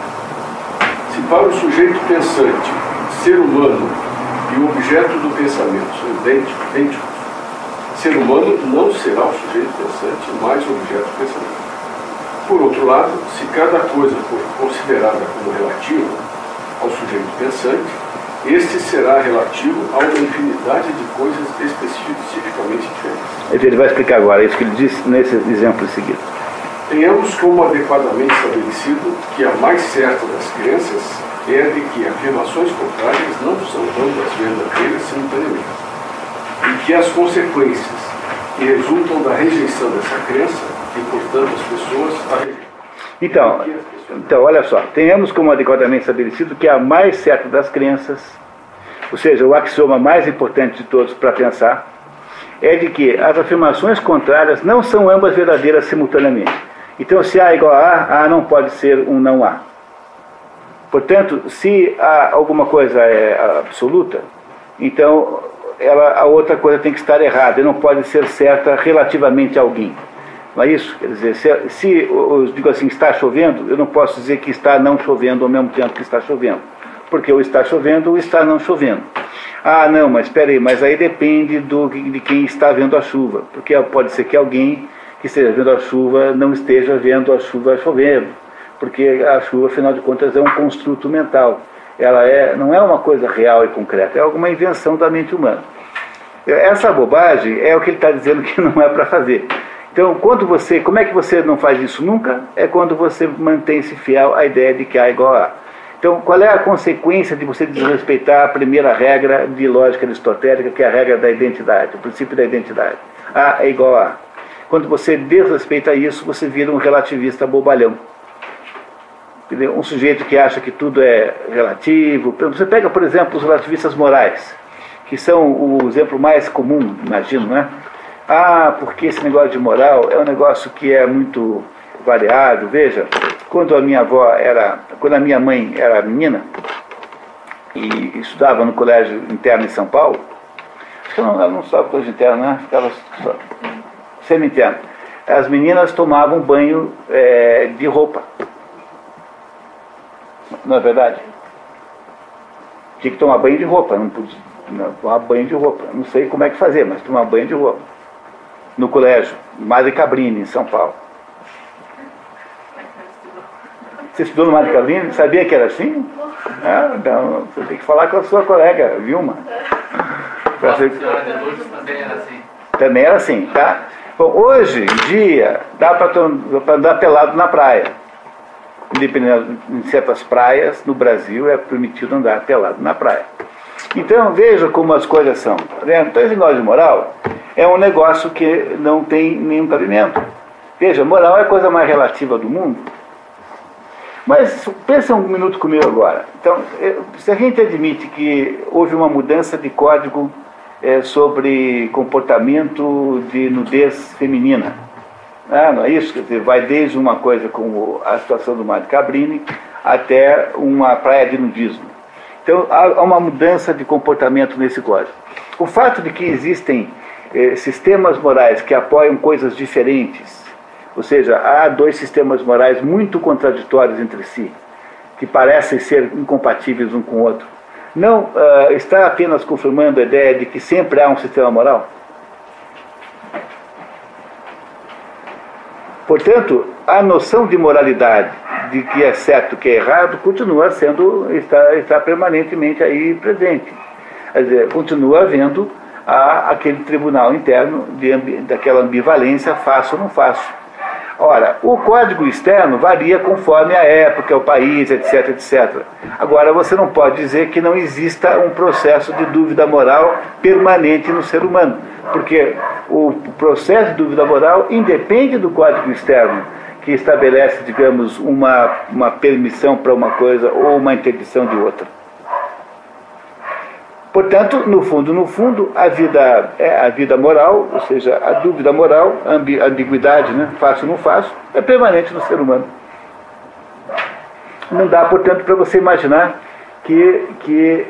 Se para o sujeito pensante, ser humano e o objeto do pensamento são idênticos, ser humano não será o sujeito pensante mais o objeto do pensamento. Por outro lado, se cada coisa for considerada como relativa ao sujeito pensante, este será relativo a uma infinidade de coisas especificamente diferentes. Ele vai explicar agora isso que ele disse nesse exemplo seguinte. Tenhamos como adequadamente estabelecido que a mais certa das crenças é de que afirmações contrárias não são ambas verdadeiras simultaneamente, e que as consequências que resultam da rejeição dessa crença, e portanto as pessoas a rejeitam. Então, olha só, tenhamos como adequadamente estabelecido que a mais certa das crenças, ou seja, o axioma mais importante de todos para pensar, é de que as afirmações contrárias não são ambas verdadeiras simultaneamente. Então, se A é igual a A não pode ser um não A. Portanto, se alguma coisa é absoluta, então a outra coisa tem que estar errada, e não pode ser certa relativamente a alguém. Não é isso? Quer dizer, se eu digo assim, está chovendo, eu não posso dizer que está não chovendo ao mesmo tempo que está chovendo. Porque ou está chovendo ou está não chovendo. Ah, não, mas espera aí, mas aí depende de quem está vendo a chuva. Porque pode ser que alguém que esteja vendo a chuva não esteja vendo a chuva chovendo. Porque a chuva, afinal de contas, é um construto mental. Ela não é uma coisa real e concreta, é alguma invenção da mente humana. Essa bobagem é o que ele está dizendo que não é para fazer. Então, como é que você não faz isso nunca? É quando você mantém-se fiel à ideia de que A é igual a A. Então, qual é a consequência de você desrespeitar a primeira regra de lógica aristotélica, que é a regra da identidade, o princípio da identidade? A é igual a A. Quando você desrespeita isso, você vira um relativista bobalhão. Um sujeito que acha que tudo é relativo. Você pega, por exemplo, os relativistas morais, que são o exemplo mais comum, imagino, né? Porque esse negócio de moral é um negócio que é muito variável. Veja, quando a minha mãe era menina e estudava no colégio interno em São Paulo, acho que ela não estudava no colégio interno, né? Ficava semi-interno. As meninas tomavam banho de roupa. Não é verdade? Tinha que tomar banho de roupa, não podia tomar banho de roupa. Não sei como é que fazer, mas tomar banho de roupa. No colégio, Madre Cabrini, em São Paulo. Você estudou no Madre Cabrini? Sabia que era assim? Então, você tem que falar com a sua colega, Vilma. A senhora de Lourdes também era assim. Também era assim, tá? Bom, hoje em dia, dá para andar pelado na praia. Independente, em certas praias no Brasil é permitido andar pelado na praia. Então veja como as coisas são. Então esse negócio de moral é um negócio que não tem nenhum cabimento. Veja, moral é a coisa mais relativa do mundo. Mas pensa um minuto comigo agora. Então, se a gente admite que houve uma mudança de código sobre comportamento de nudez feminina, não é isso? Quer dizer, vai desde uma coisa como a situação do Madre Cabrini até uma praia de nudismo. Então, há uma mudança de comportamento nesse código. O fato de que existem sistemas morais que apoiam coisas diferentes, ou seja, há dois sistemas morais muito contraditórios entre si, que parecem ser incompatíveis um com o outro, não está apenas confirmando a ideia de que sempre há um sistema moral? Portanto, a noção de moralidade de que é certo e que é errado continua está permanentemente aí presente. Quer dizer, continua havendo aquele tribunal interno daquela ambivalência, faço ou não faço. Ora, o código externo varia conforme a época, o país, etc, etc. Agora, você não pode dizer que não exista um processo de dúvida moral permanente no ser humano, porque o processo de dúvida moral independe do código externo, que estabelece, digamos, uma permissão para uma coisa ou uma interdição de outra. Portanto, no fundo, a vida moral, ou seja, a dúvida moral, a ambiguidade, né, faço ou não faço, é permanente no ser humano. Não dá, portanto, para você imaginar que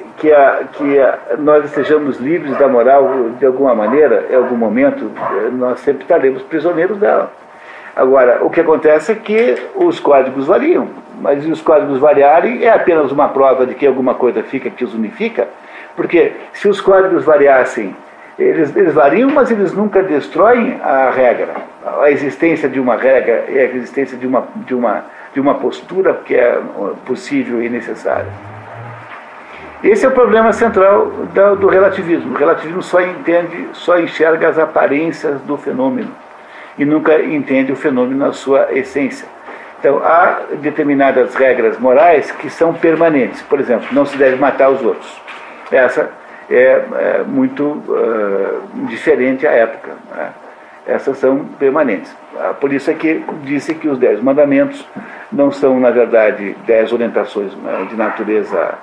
nós sejamos livres da moral de alguma maneira, em algum momento, nós sempre estaremos prisioneiros dela. Agora, o que acontece é que os códigos variam, mas se os códigos variarem é apenas uma prova de que alguma coisa fica que os unifica, porque se os códigos variassem, eles variam, mas eles nunca destroem a regra. A existência de uma regra é a existência de uma postura que é possível e necessária. Esse é o problema central do relativismo. O relativismo só enxerga as aparências do fenômeno e nunca entende o fenômeno na sua essência. Então, há determinadas regras morais que são permanentes. Por exemplo, não se deve matar os outros. Essa é muito diferente à época, né? Essas são permanentes. Por isso é que disse que os 10 mandamentos não são, na verdade, 10 orientações de natureza,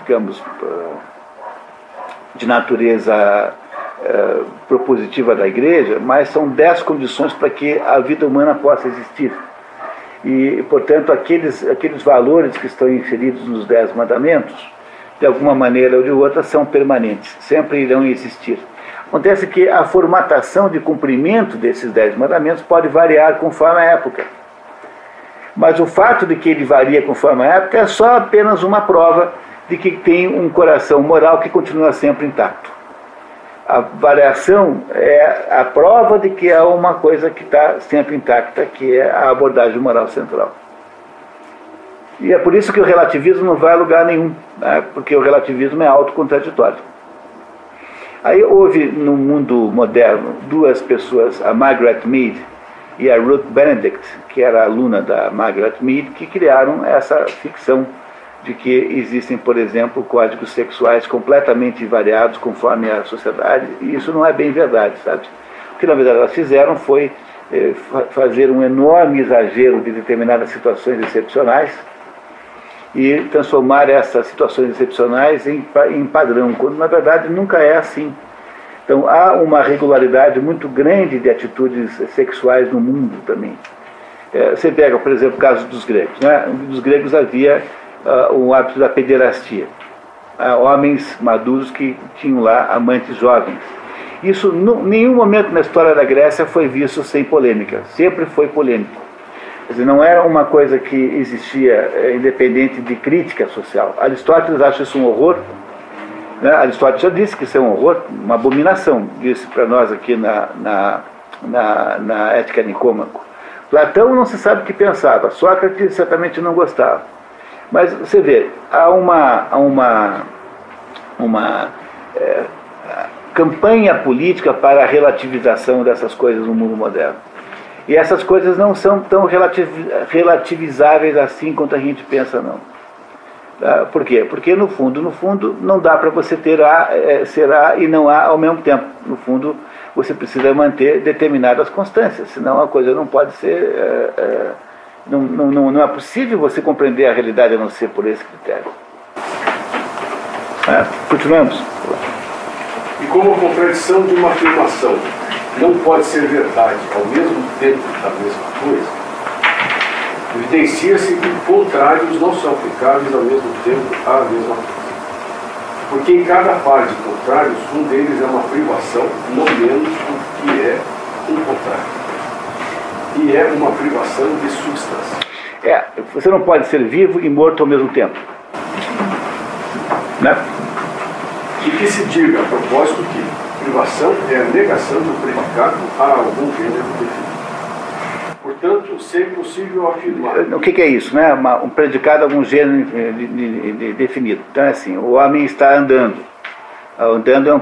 digamos, de natureza propositiva da Igreja, mas são 10 condições para que a vida humana possa existir. E, portanto, aqueles valores que estão inseridos nos 10 mandamentos, de alguma maneira ou de outra, são permanentes, sempre irão existir. Acontece que a formatação de cumprimento desses 10 mandamentos pode variar conforme a época. Mas o fato de que ele varia conforme a época é só apenas uma prova de que tem um coração moral que continua sempre intacto. A variação é a prova de que há uma coisa que está sempre intacta, que é a abordagem moral central. E é por isso que o relativismo não vai a lugar nenhum, né? Porque o relativismo é autocontraditório. Aí houve no mundo moderno 2 pessoas, a Margaret Mead e a Ruth Benedict, que era aluna da Margaret Mead, que criaram essa ficção de que existem, por exemplo, códigos sexuais completamente variados conforme a sociedade, e isso não é bem verdade, sabe? O que na verdade elas fizeram foi fazer um enorme exagero de determinadas situações excepcionais e transformar essas situações excepcionais em padrão, quando na verdade nunca é assim. Então há uma regularidade muito grande de atitudes sexuais no mundo também. Você pega, por exemplo, o caso dos gregos, né? Dos gregos havia o hábito da pederastia, homens maduros que tinham lá amantes jovens. Isso, em nenhum momento na história da Grécia foi visto sem polêmica, sempre foi polêmico. Quer dizer, não era uma coisa que existia independente de crítica social. Aristóteles acha isso um horror, né? Aristóteles já disse que isso é um horror, uma abominação, disse para nós aqui na Ética Nicômaco. Platão não se sabe o que pensava, Sócrates certamente não gostava. Mas você vê, há uma campanha política para a relativização dessas coisas no mundo moderno. E essas coisas não são tão relativizáveis assim quanto a gente pensa, não. Por quê? Porque, no fundo, não dá para você ter ser A e não A ao mesmo tempo. No fundo, você precisa manter determinadas constâncias, senão a coisa não pode ser... Não é possível você compreender a realidade a não ser por esse critério. Continuamos. E como a contradição de uma afirmação não pode ser verdade ao mesmo tempo da mesma coisa, evidencia-se que contrários não são aplicáveis ao mesmo tempo à mesma coisa. Porque em cada par de contrários, um deles é uma privação, não menos do que é um contrário. E é uma privação de substância. Você não pode ser vivo e morto ao mesmo tempo. Né? E que se diga a propósito que privação é a negação do predicado a algum gênero definido. Portanto, se é impossível afirmar. O que é isso, né? Um predicado, algum gênero definido. Então é assim, o homem está andando. Andando é um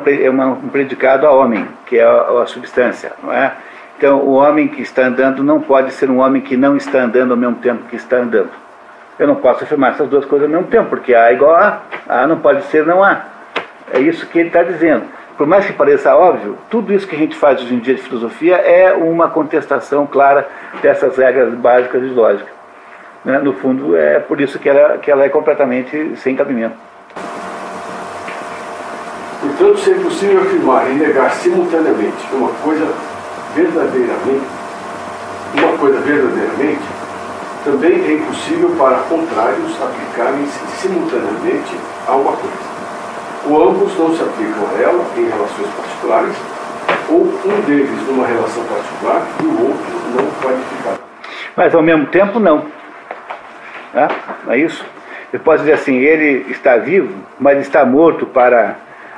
predicado a homem, que é a substância, não é? Então o homem que está andando não pode ser um homem que não está andando ao mesmo tempo que está andando. Eu não posso afirmar essas duas coisas ao mesmo tempo, porque A é igual a A não pode ser não A. É isso que ele está dizendo. Por mais que pareça óbvio, tudo isso que a gente faz hoje em dia de filosofia é uma contestação clara dessas regras básicas de lógica. Né? No fundo, é por isso que ela é completamente sem cabimento. Portanto, se é possível afirmar e negar simultaneamente uma coisa verdadeiramente, também é impossível para contrários aplicarem-se simultaneamente a uma coisa. Ou ambos não se aplicam a ela em relações particulares, ou um deles numa relação particular e o outro não qualificado. Mas ao mesmo tempo não. Não é isso? Eu posso dizer assim, ele está vivo, mas está morto para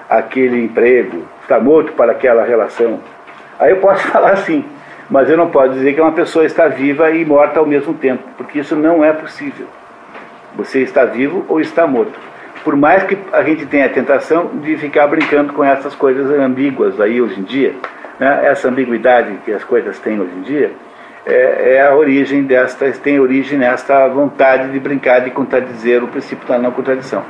aquele emprego, está morto para aquela relação. Aí eu posso falar assim, mas eu não posso dizer que uma pessoa está viva e morta ao mesmo tempo, porque isso não é possível. Você está vivo ou está morto. Por mais que a gente tenha a tentação de ficar brincando com essas coisas ambíguas aí hoje em dia, né? Essa ambiguidade que as coisas têm hoje em dia tem origem nesta vontade de brincar, de contradizer o princípio da não contradição.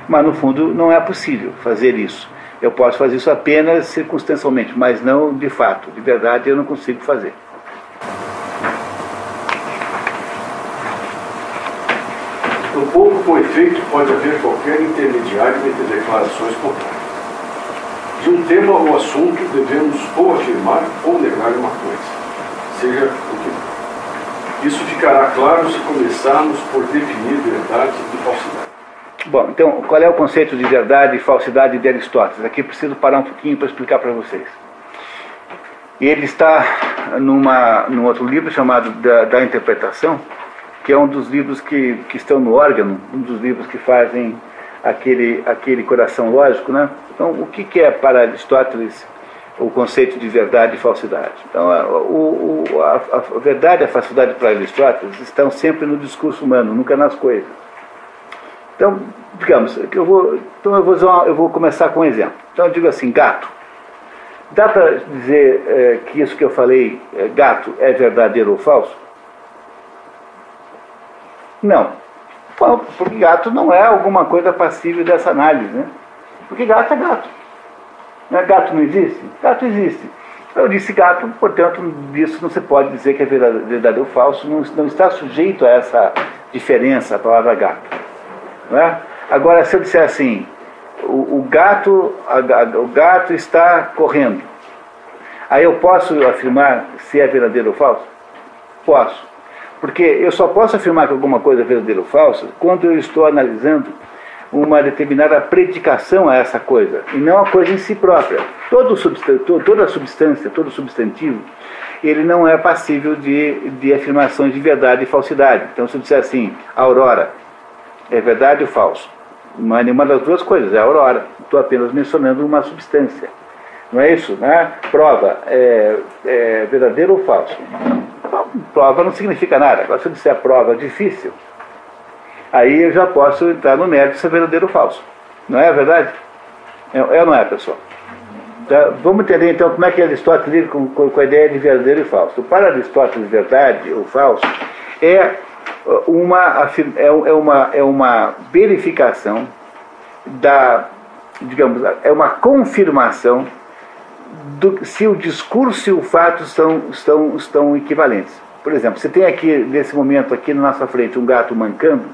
Mas no fundo não é possível fazer isso. Eu posso fazer isso apenas circunstancialmente, mas não de fato. De verdade eu não consigo fazer. Tampouco, com efeito, pode haver qualquer intermediário entre declarações contrárias. De um tema ou assunto devemos ou afirmar ou negar uma coisa, seja o que for. Isso ficará claro se começarmos por definir verdade e falsidade. Bom, então, qual é o conceito de verdade e falsidade de Aristóteles? Aqui preciso parar um pouquinho para explicar para vocês. Ele está num outro livro chamado da Interpretação, que é um dos livros que estão no órgão, um dos livros que fazem aquele coração lógico, né? Então, o que é para Aristóteles o conceito de verdade e falsidade? Então, a verdade e a falsidade para Aristóteles estão sempre no discurso humano, nunca nas coisas. Então, digamos, eu vou começar com um exemplo. Então, eu digo assim, gato. Dá para dizer que isso que eu falei, gato, é verdadeiro ou falso? Não. Porque gato não é alguma coisa passível dessa análise, né? Porque gato é gato. Gato não existe? Gato existe. Eu disse gato, portanto, disso não se pode dizer que é verdadeiro ou falso, não está sujeito a essa diferença, a palavra gato. Não é? Agora, se eu disser assim, o gato está correndo, aí eu posso afirmar se é verdadeiro ou falso? Posso. Porque eu só posso afirmar que alguma coisa é verdadeira ou falsa quando eu estou analisando uma determinada predicação a essa coisa, e não a coisa em si própria. Toda substância, todo substantivo, ele não é passível de afirmações de verdade e falsidade. Então, se eu disser assim, a aurora, é verdade ou falso? Não é nenhuma das duas coisas, é a aurora. Estou apenas mencionando uma substância. Não é isso? Né? Prova, é verdadeiro ou falso? Prova não significa nada. Agora, se eu disser prova difícil, aí eu já posso entrar no mérito se é verdadeiro ou falso. Não é verdade? É ou não é, pessoal? Então, vamos entender então como é que Aristóteles lida com a ideia de verdadeiro e falso. Para Aristóteles, verdade ou falso é uma verificação é uma confirmação se o discurso e o fato estão equivalentes. Por exemplo, você tem aqui, nesse momento, aqui na nossa frente, um gato mancando.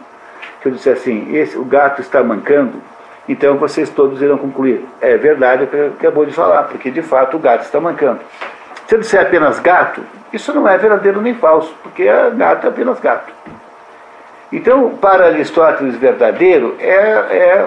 Se eu disser assim, o gato está mancando, então vocês todos irão concluir, é verdade o que acabou de falar, porque de fato o gato está mancando. Se eu disser apenas gato, isso não é verdadeiro nem falso, porque gato é apenas gato. Então, para Aristóteles, verdadeiro é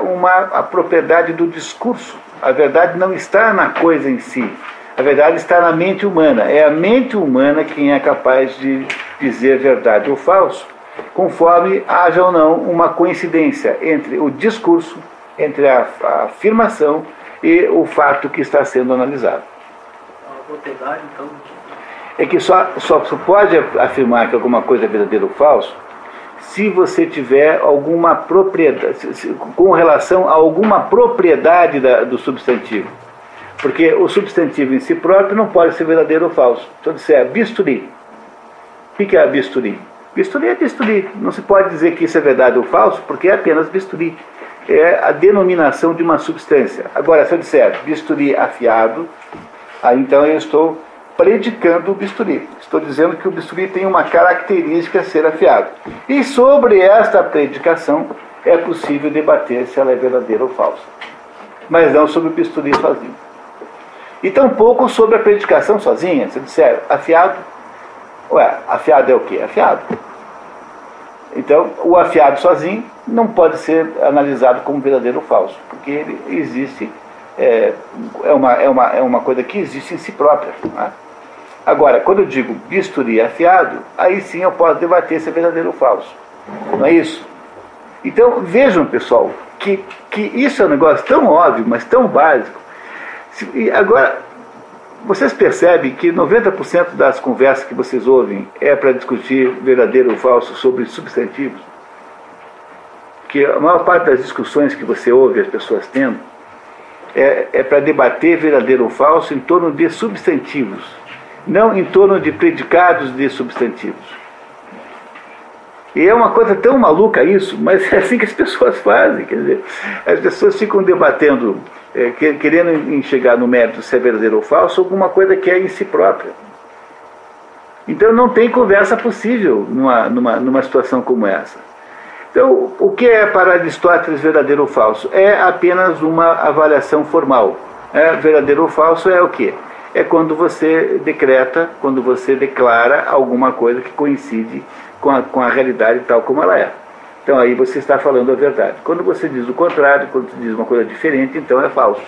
a propriedade do discurso. A verdade não está na coisa em si. A verdade está na mente humana. É a mente humana quem é capaz de dizer verdade ou falso, conforme haja ou não uma coincidência entre o discurso, entre a afirmação e o fato que está sendo analisado. A propriedade, então? é que só pode afirmar que alguma coisa é verdadeira ou falso se você tiver alguma propriedade, com relação a alguma propriedade do substantivo. Porque o substantivo em si próprio não pode ser verdadeiro ou falso. Então, se é bisturi. O que é bisturi? Bisturi é bisturi. Não se pode dizer que isso é verdade ou falso, porque é apenas bisturi. É a denominação de uma substância. Agora, se eu disser bisturi afiado, aí então eu estou predicando o bisturi. Estou dizendo que o bisturi tem uma característica ser afiado. E sobre esta predicação é possível debater se ela é verdadeira ou falsa. Mas não sobre o bisturi sozinho. E tampouco sobre a predicação sozinha. Se eu disser afiado, afiado é o quê? Afiado. Então, o afiado sozinho não pode ser analisado como verdadeiro ou falso, porque ele existe, é uma coisa que existe em si própria. Né? Agora, quando eu digo bisturi afiado, aí sim eu posso debater se é verdadeiro ou falso. Não é isso? Então, vejam, pessoal, que isso é um negócio tão óbvio, mas tão básico. E agora, vocês percebem que 90% das conversas que vocês ouvem é para discutir verdadeiro ou falso sobre substantivos? Que a maior parte das discussões que você ouve as pessoas tendo é para debater verdadeiro ou falso em torno de substantivos, não em torno de predicados de substantivos. E é uma coisa tão maluca isso, mas é assim que as pessoas fazem. Quer dizer, as pessoas ficam debatendo, querendo chegar no mérito se é verdadeiro ou falso, alguma coisa que é em si própria. Então não tem conversa possível numa situação como essa. Então, o que é para Aristóteles verdadeiro ou falso? É apenas uma avaliação formal. Verdadeiro ou falso é o quê? É quando você decreta, quando você declara alguma coisa que coincide com a realidade tal como ela é. Então aí você está falando a verdade. Quando você diz o contrário, quando você diz uma coisa diferente, então é falso.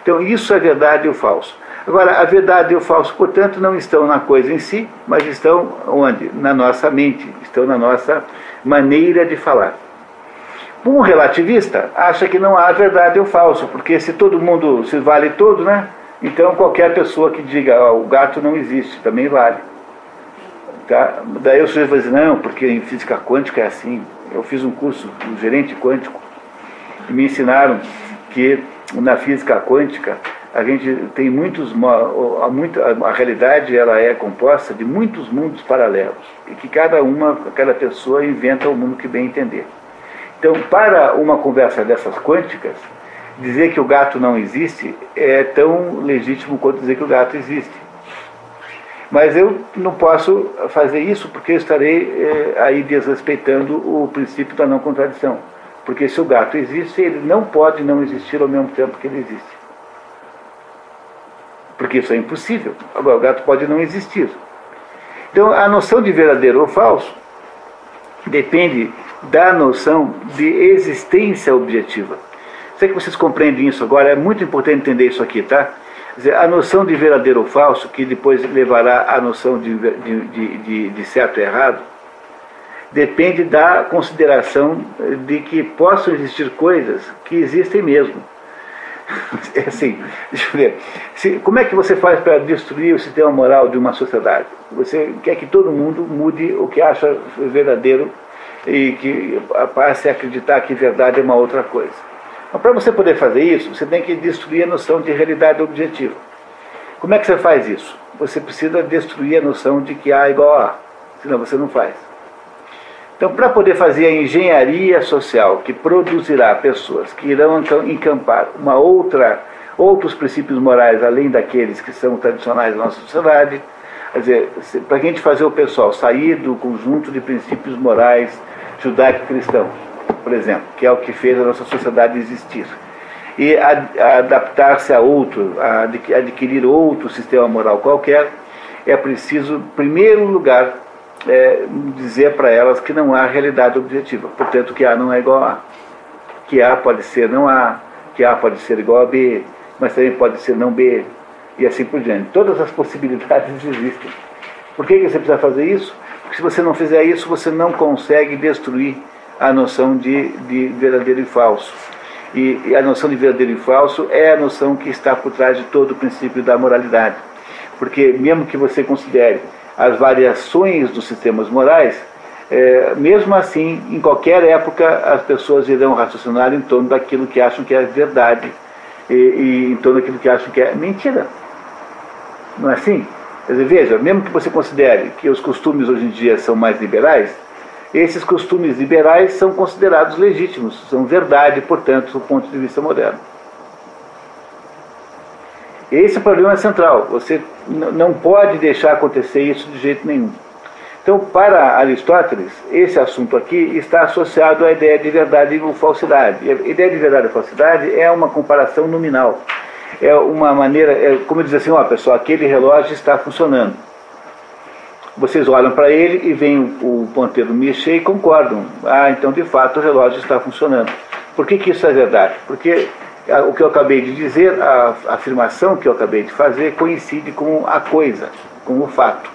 Então isso é verdade ou falso. Agora, a verdade e o falso, portanto, não estão na coisa em si, mas estão onde? Na nossa mente, estão na nossa maneira de falar. Um relativista acha que não há verdade ou falso, porque se todo mundo se vale todo, né? Então qualquer pessoa que diga o gato não existe, também vale. Tá? Daí o sujeito vai dizer, não, porque em física quântica é assim. Eu fiz um curso de gerente quântico e me ensinaram que na física quântica a gente tem a realidade ela é composta de muitos mundos paralelos e que cada pessoa inventa o mundo que bem entender. Então, para uma conversa dessas quânticas, dizer que o gato não existe é tão legítimo quanto dizer que o gato existe. Mas eu não posso fazer isso porque eu estarei aí desrespeitando o princípio da não contradição. Porque se o gato existe, ele não pode não existir ao mesmo tempo que ele existe. Porque isso é impossível. Agora, o gato pode não existir. Então, a noção de verdadeiro ou falso depende da noção de existência objetiva. Sei que vocês compreendem isso agora, é muito importante entender isso aqui, tá? Quer dizer, a noção de verdadeiro ou falso, que depois levará à noção de certo e errado, depende da consideração de que possam existir coisas que existem mesmo. É assim, deixa eu ver. Como é que você faz para destruir o sistema moral de uma sociedade? Você quer que todo mundo mude o que acha verdadeiro e que passe a acreditar que verdade é uma outra coisa. Mas para você poder fazer isso, você tem que destruir a noção de realidade objetiva. Como é que você faz isso? Você precisa destruir a noção de que A é igual a A, senão você não faz. Então, para poder fazer a engenharia social que produzirá pessoas que irão encampar outros princípios morais além daqueles que são tradicionais da nossa sociedade, quer dizer, para a gente fazer o pessoal sair do conjunto de princípios morais judaico-cristãos, por exemplo, que é o que fez a nossa sociedade existir, e adaptar-se a outro, a adquirir outro sistema moral qualquer, é preciso, em primeiro lugar, dizer para elas que não há realidade objetiva, portanto que A não é igual a A, que A pode ser não A, que A pode ser igual a B, mas também pode ser não B, e assim por diante. Todas as possibilidades existem. Por que você precisa fazer isso? Porque se você não fizer isso, você não consegue destruir a noção de verdadeiro e falso. E a noção de verdadeiro e falso é a noção que está por trás de todo o princípio da moralidade. Porque mesmo que você considere as variações dos sistemas morais, mesmo assim, em qualquer época, as pessoas irão raciocinar em torno daquilo que acham que é verdade e em torno daquilo que acham que é mentira. Não é assim? Quer dizer, veja, mesmo que você considere que os costumes hoje em dia são mais liberais, esses costumes liberais são considerados legítimos, são verdade, portanto, do ponto de vista moderno. Esse é o problema central. Você não pode deixar acontecer isso de jeito nenhum. Então, para Aristóteles, esse assunto aqui está associado à ideia de verdade e falsidade. E a ideia de verdade e falsidade é uma comparação nominal. É uma maneira, como dizer assim, ó, pessoal, aquele relógio está funcionando. Vocês olham para ele e veem o ponteiro mexer e concordam. Ah, então de fato o relógio está funcionando. Por que isso é verdade? Porque o que eu acabei de dizer, a afirmação que eu acabei de fazer, coincide com a coisa, com o fato.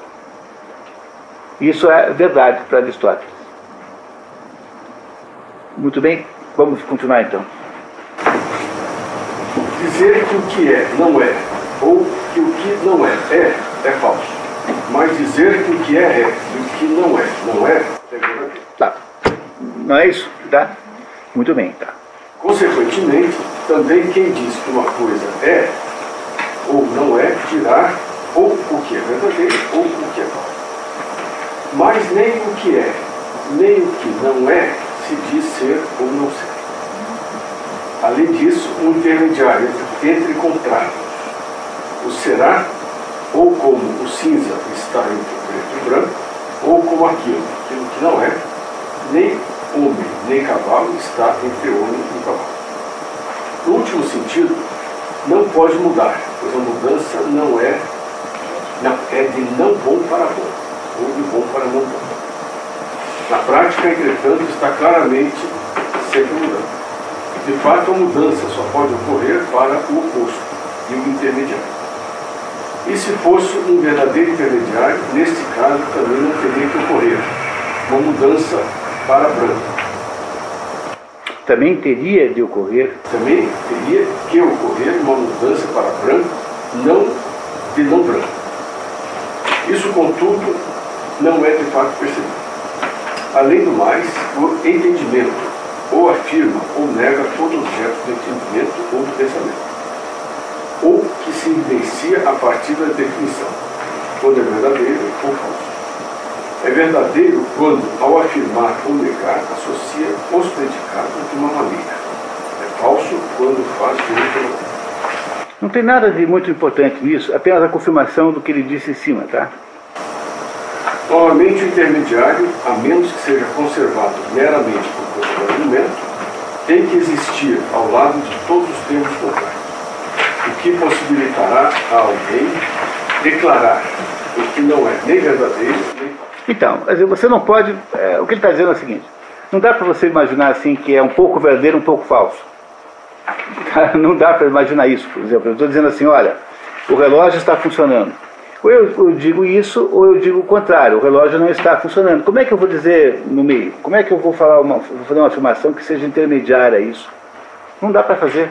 Isso é verdade para Aristóteles. Muito bem, vamos continuar então. Dizer que o que é não é, ou que o que não é falso. Mas dizer que o que é e o que não é verdadeiro. Tá. Não é isso? Tá? Muito bem, tá. Consequentemente, também quem diz que uma coisa é ou não é, dirá ou o que é verdadeiro ou o que é falso. Mas nem o que é, nem o que não é, se diz ser ou não ser. Além disso, um intermediário entre contrários. O será, ou como o cinza está entre o preto e o branco, ou como aquilo que não é, nem homem nem cavalo está entre homem e cavalo. No último sentido, não pode mudar, pois a mudança é de não bom para bom, ou de bom para não bom. Na prática, entretanto, está claramente sempre mudando. De fato, a mudança só pode ocorrer para o oposto e o intermediário. E se fosse um verdadeiro intermediário, neste caso também não teria que ocorrer uma mudança para branco. Também teria de ocorrer? Também teria que ocorrer uma mudança para branco, não de não branco. Isso, contudo, não é de fato percebido. Além do mais, o entendimento ou afirma ou nega todo objeto do entendimento ou do pensamento, ou que se evidencia a partir da definição, quando é verdadeiro ou falso. É verdadeiro quando, ao afirmar ou negar, associa os predicados de uma maneira. É falso quando faz de outra maneira. Não tem nada de muito importante nisso, apenas a confirmação do que ele disse em cima, tá? Novamente, o intermediário, a menos que seja conservado meramente por conta do argumento, tem que existir ao lado de todos os termos contrários, o que possibilitará a alguém declarar o que não é nem verdadeiro nem falso. Então, você não pode... o que ele está dizendo é o seguinte: não dá para você imaginar assim que é um pouco verdadeiro, um pouco falso. Não dá para imaginar isso, por exemplo. Eu estou dizendo assim, olha, o relógio está funcionando. Ou eu digo isso, ou eu digo o contrário, o relógio não está funcionando. Como é que eu vou dizer no meio? Como é que eu vou fazer uma afirmação que seja intermediária a isso? Não dá para fazer.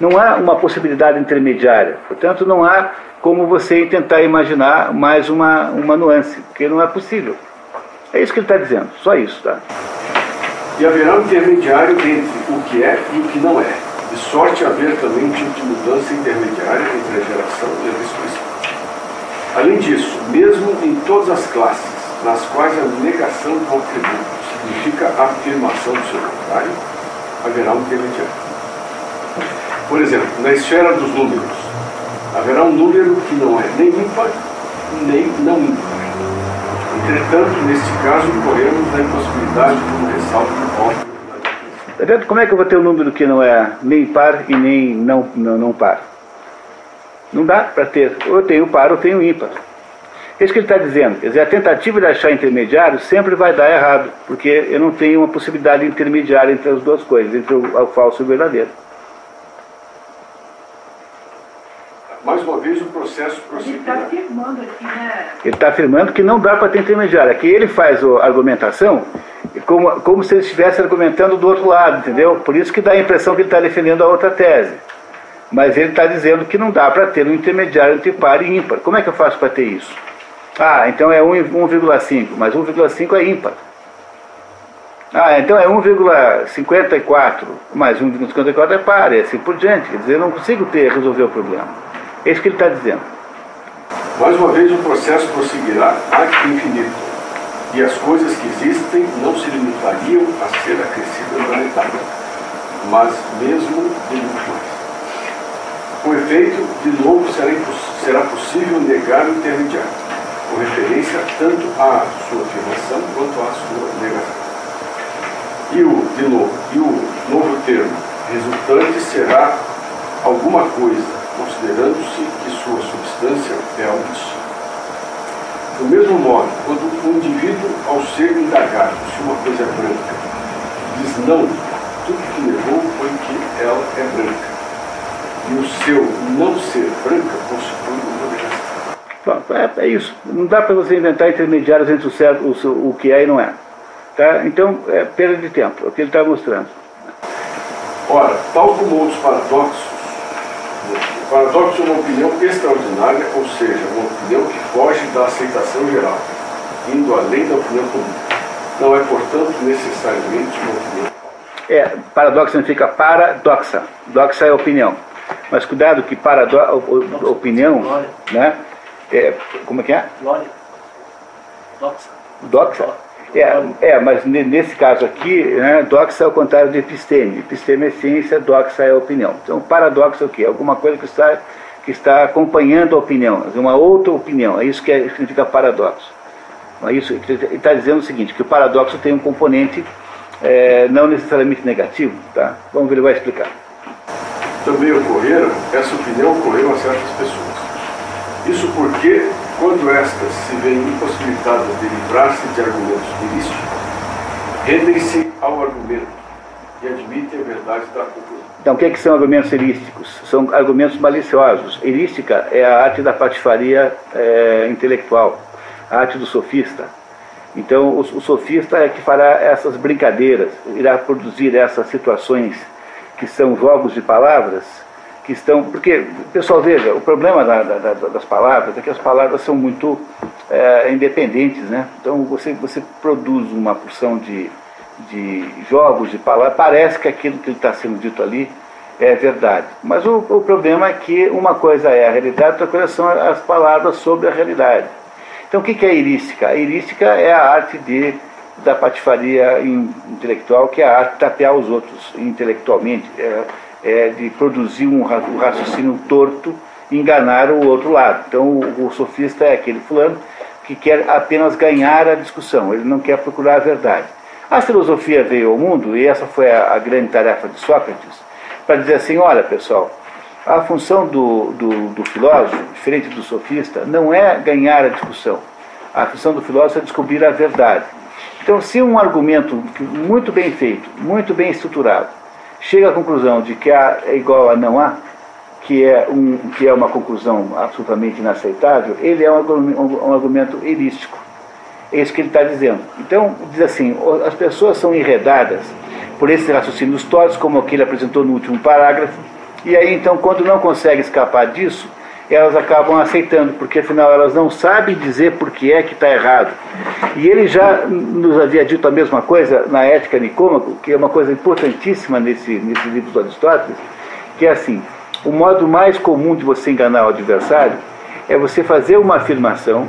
Não há uma possibilidade intermediária. Portanto, não há como você tentar imaginar mais uma nuance, porque não é possível. É isso que ele está dizendo, só isso, tá? E haverá um intermediário entre o que é e o que não é, de sorte a haver também um tipo de mudança intermediária entre a geração e a destruição. Além disso, mesmo em todas as classes nas quais a negação do atributo significa a afirmação do seu contrário, haverá um intermediário. Por exemplo, na esfera dos números, haverá um número que não é nem ímpar, nem não ímpar. Entretanto, neste caso, corremos da impossibilidade de um ressalto de óbvio. Como é que eu vou ter um número que não é nem par e nem não par? Não dá para ter. Ou eu tenho par ou tenho ímpar. É isso que ele está dizendo. Quer dizer, a tentativa de achar intermediário sempre vai dar errado, porque eu não tenho uma possibilidade intermediária entre as duas coisas, entre o falso e o verdadeiro. Mais uma vez o processo prossegue. Ele está afirmando aqui, né? Ele está afirmando que não dá para ter intermediário. Aqui ele faz a argumentação como se ele estivesse argumentando do outro lado, entendeu? Por isso que dá a impressão que ele está defendendo a outra tese. Mas ele está dizendo que não dá para ter um intermediário entre par e ímpar. Como é que eu faço para ter isso? Ah, então é 1,5, mas 1,5 é ímpar. Ah, então é 1,54, mas 1,54 é par, e assim por diante. Quer dizer, eu não consigo resolver o problema. É isso que ele está dizendo. Mais uma vez, o processo prosseguirá ad infinito, e as coisas que existem não se limitariam a ser acrescidas na metade, mas mesmo de muito mais. Com efeito, de novo será possível negar o intermediário, com referência tanto à sua afirmação quanto à sua negação. E o novo termo resultante será alguma coisa, considerando-se que sua substância é algo distinto. Do mesmo modo, quando um indivíduo, ao ser indagado se uma coisa é branca, diz não, tudo que negou foi que ela é branca. E o seu não ser branca constitui uma negação. É isso. Não dá para você inventar intermediários entre o certo, o que é e não é. Tá? Então, é perda de tempo, é o que ele está mostrando. Ora, tal como outros paradoxos, o paradoxo é uma opinião extraordinária, ou seja, uma opinião que foge da aceitação geral, indo além da opinião comum. Não é, portanto, necessariamente uma opinião. Paradoxo significa paradoxa. Doxa é opinião. Mas cuidado que opinião, né? Como é que é? Glória. Doxa. Doxa? Mas nesse caso aqui, né, doxa é o contrário de episteme. Episteme é ciência, doxa é opinião. Então, paradoxo é o quê? Alguma coisa que está acompanhando a opinião, uma outra opinião. É isso que significa paradoxo. Ele está dizendo o seguinte, que o paradoxo tem um componente não necessariamente negativo. Tá? Vamos ver, ele vai explicar. Também essa opinião ocorreu a certas pessoas. Isso porque, quando estas se veem impossibilitadas de livrar-se de argumentos erísticos, rendem-se ao argumento e admitem a verdade da conclusão. Então, o que são argumentos erísticos? São argumentos maliciosos. Erística é a arte da patifaria intelectual, a arte do sofista. Então, o sofista é que fará essas brincadeiras, irá produzir essas situações que são jogos de palavras, que estão... Porque, pessoal, veja, o problema das palavras é que as palavras são muito independentes, né? Então, você produz uma porção de jogos de palavras, parece que aquilo que está sendo dito ali é verdade. Mas o problema é que uma coisa é a realidade, outra coisa são as palavras sobre a realidade. Então, o que é erística? A erística é a arte da patifaria intelectual, que é a arte de tapear os outros intelectualmente, de produzir um raciocínio torto e enganar o outro lado. Então, o sofista é aquele fulano que quer apenas ganhar a discussão, ele não quer procurar a verdade. A filosofia veio ao mundo, e essa foi a grande tarefa de Sócrates, para dizer assim, olha pessoal, a função do filósofo, diferente do sofista, não é ganhar a discussão. A função do filósofo é descobrir a verdade. Então, se um argumento muito bem feito, muito bem estruturado, chega à conclusão de que A é igual a não A, que é uma conclusão absolutamente inaceitável, ele é um argumento erístico. É isso que ele está dizendo. Então, diz assim, as pessoas são enredadas por esses raciocínios tortos, como aquele apresentou no último parágrafo, e aí, então, quando não consegue escapar disso, elas acabam aceitando, porque afinal elas não sabem dizer por que é que está errado. E ele já nos havia dito a mesma coisa na Ética Nicômaco, que é uma coisa importantíssima nesse livro do Aristóteles, que é assim, o modo mais comum de você enganar o adversário é você fazer uma afirmação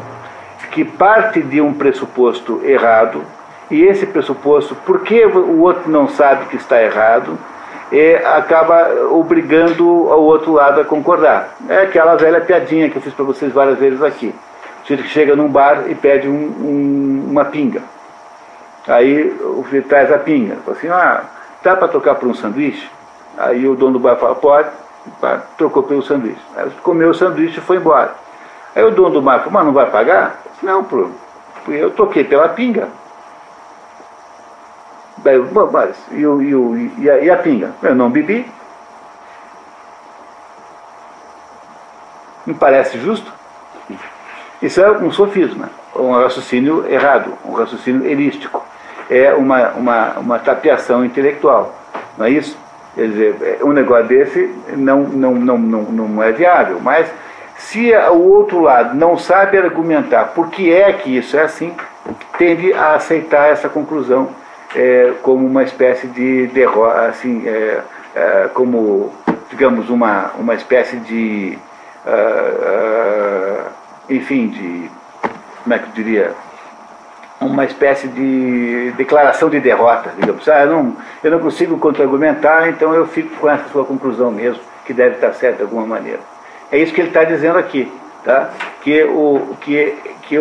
que parte de um pressuposto errado, e esse pressuposto, porque o outro não sabe que está errado, acaba obrigando ao outro lado a concordar. É aquela velha piadinha que eu fiz para vocês várias vezes aqui. O sujeito que chega num bar e pede uma pinga. Aí o sujeito traz a pinga. Fala assim, dá para trocar por um sanduíche? Aí o dono do bar fala, pode. Trocou pelo sanduíche. Aí comeu o sanduíche e foi embora. Aí o dono do bar fala, mas não vai pagar? Não, eu troquei pela pinga. Mas, e a pinga? Eu não bebi. Me parece justo? Isso é um sofisma, um raciocínio errado, um raciocínio erístico. É uma tapeação intelectual, não é isso? Quer dizer, um negócio desse não é viável. Mas se o outro lado não sabe argumentar por que é que isso é assim, tende a aceitar essa conclusão como uma espécie de derrota, assim, como, digamos, uma espécie de, enfim, de, como é que eu diria, uma espécie de declaração de derrota, digamos. Eu não consigo contra-argumentar, então eu fico com essa sua conclusão mesmo, que deve estar certa de alguma maneira. É isso que ele está dizendo aqui, tá? Que o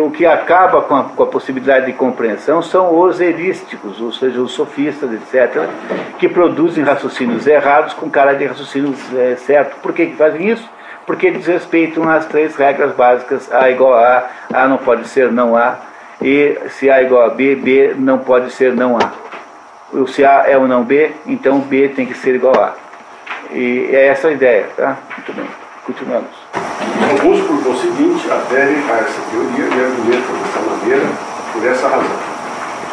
que acaba com a possibilidade de compreensão são os erísticos, ou seja, os sofistas, etc., que produzem raciocínios errados com cara de raciocínios certos. Por que fazem isso? Porque desrespeitam as 3 regras básicas: A igual a A não pode ser não A, e se A igual a B, B não pode ser não A. Se A é ou não B, então B tem que ser igual a A. E é essa a ideia, tá? Muito bem, continuamos. Alguns, por conseguinte, aderem a essa teoria e argumentam dessa maneira por essa razão,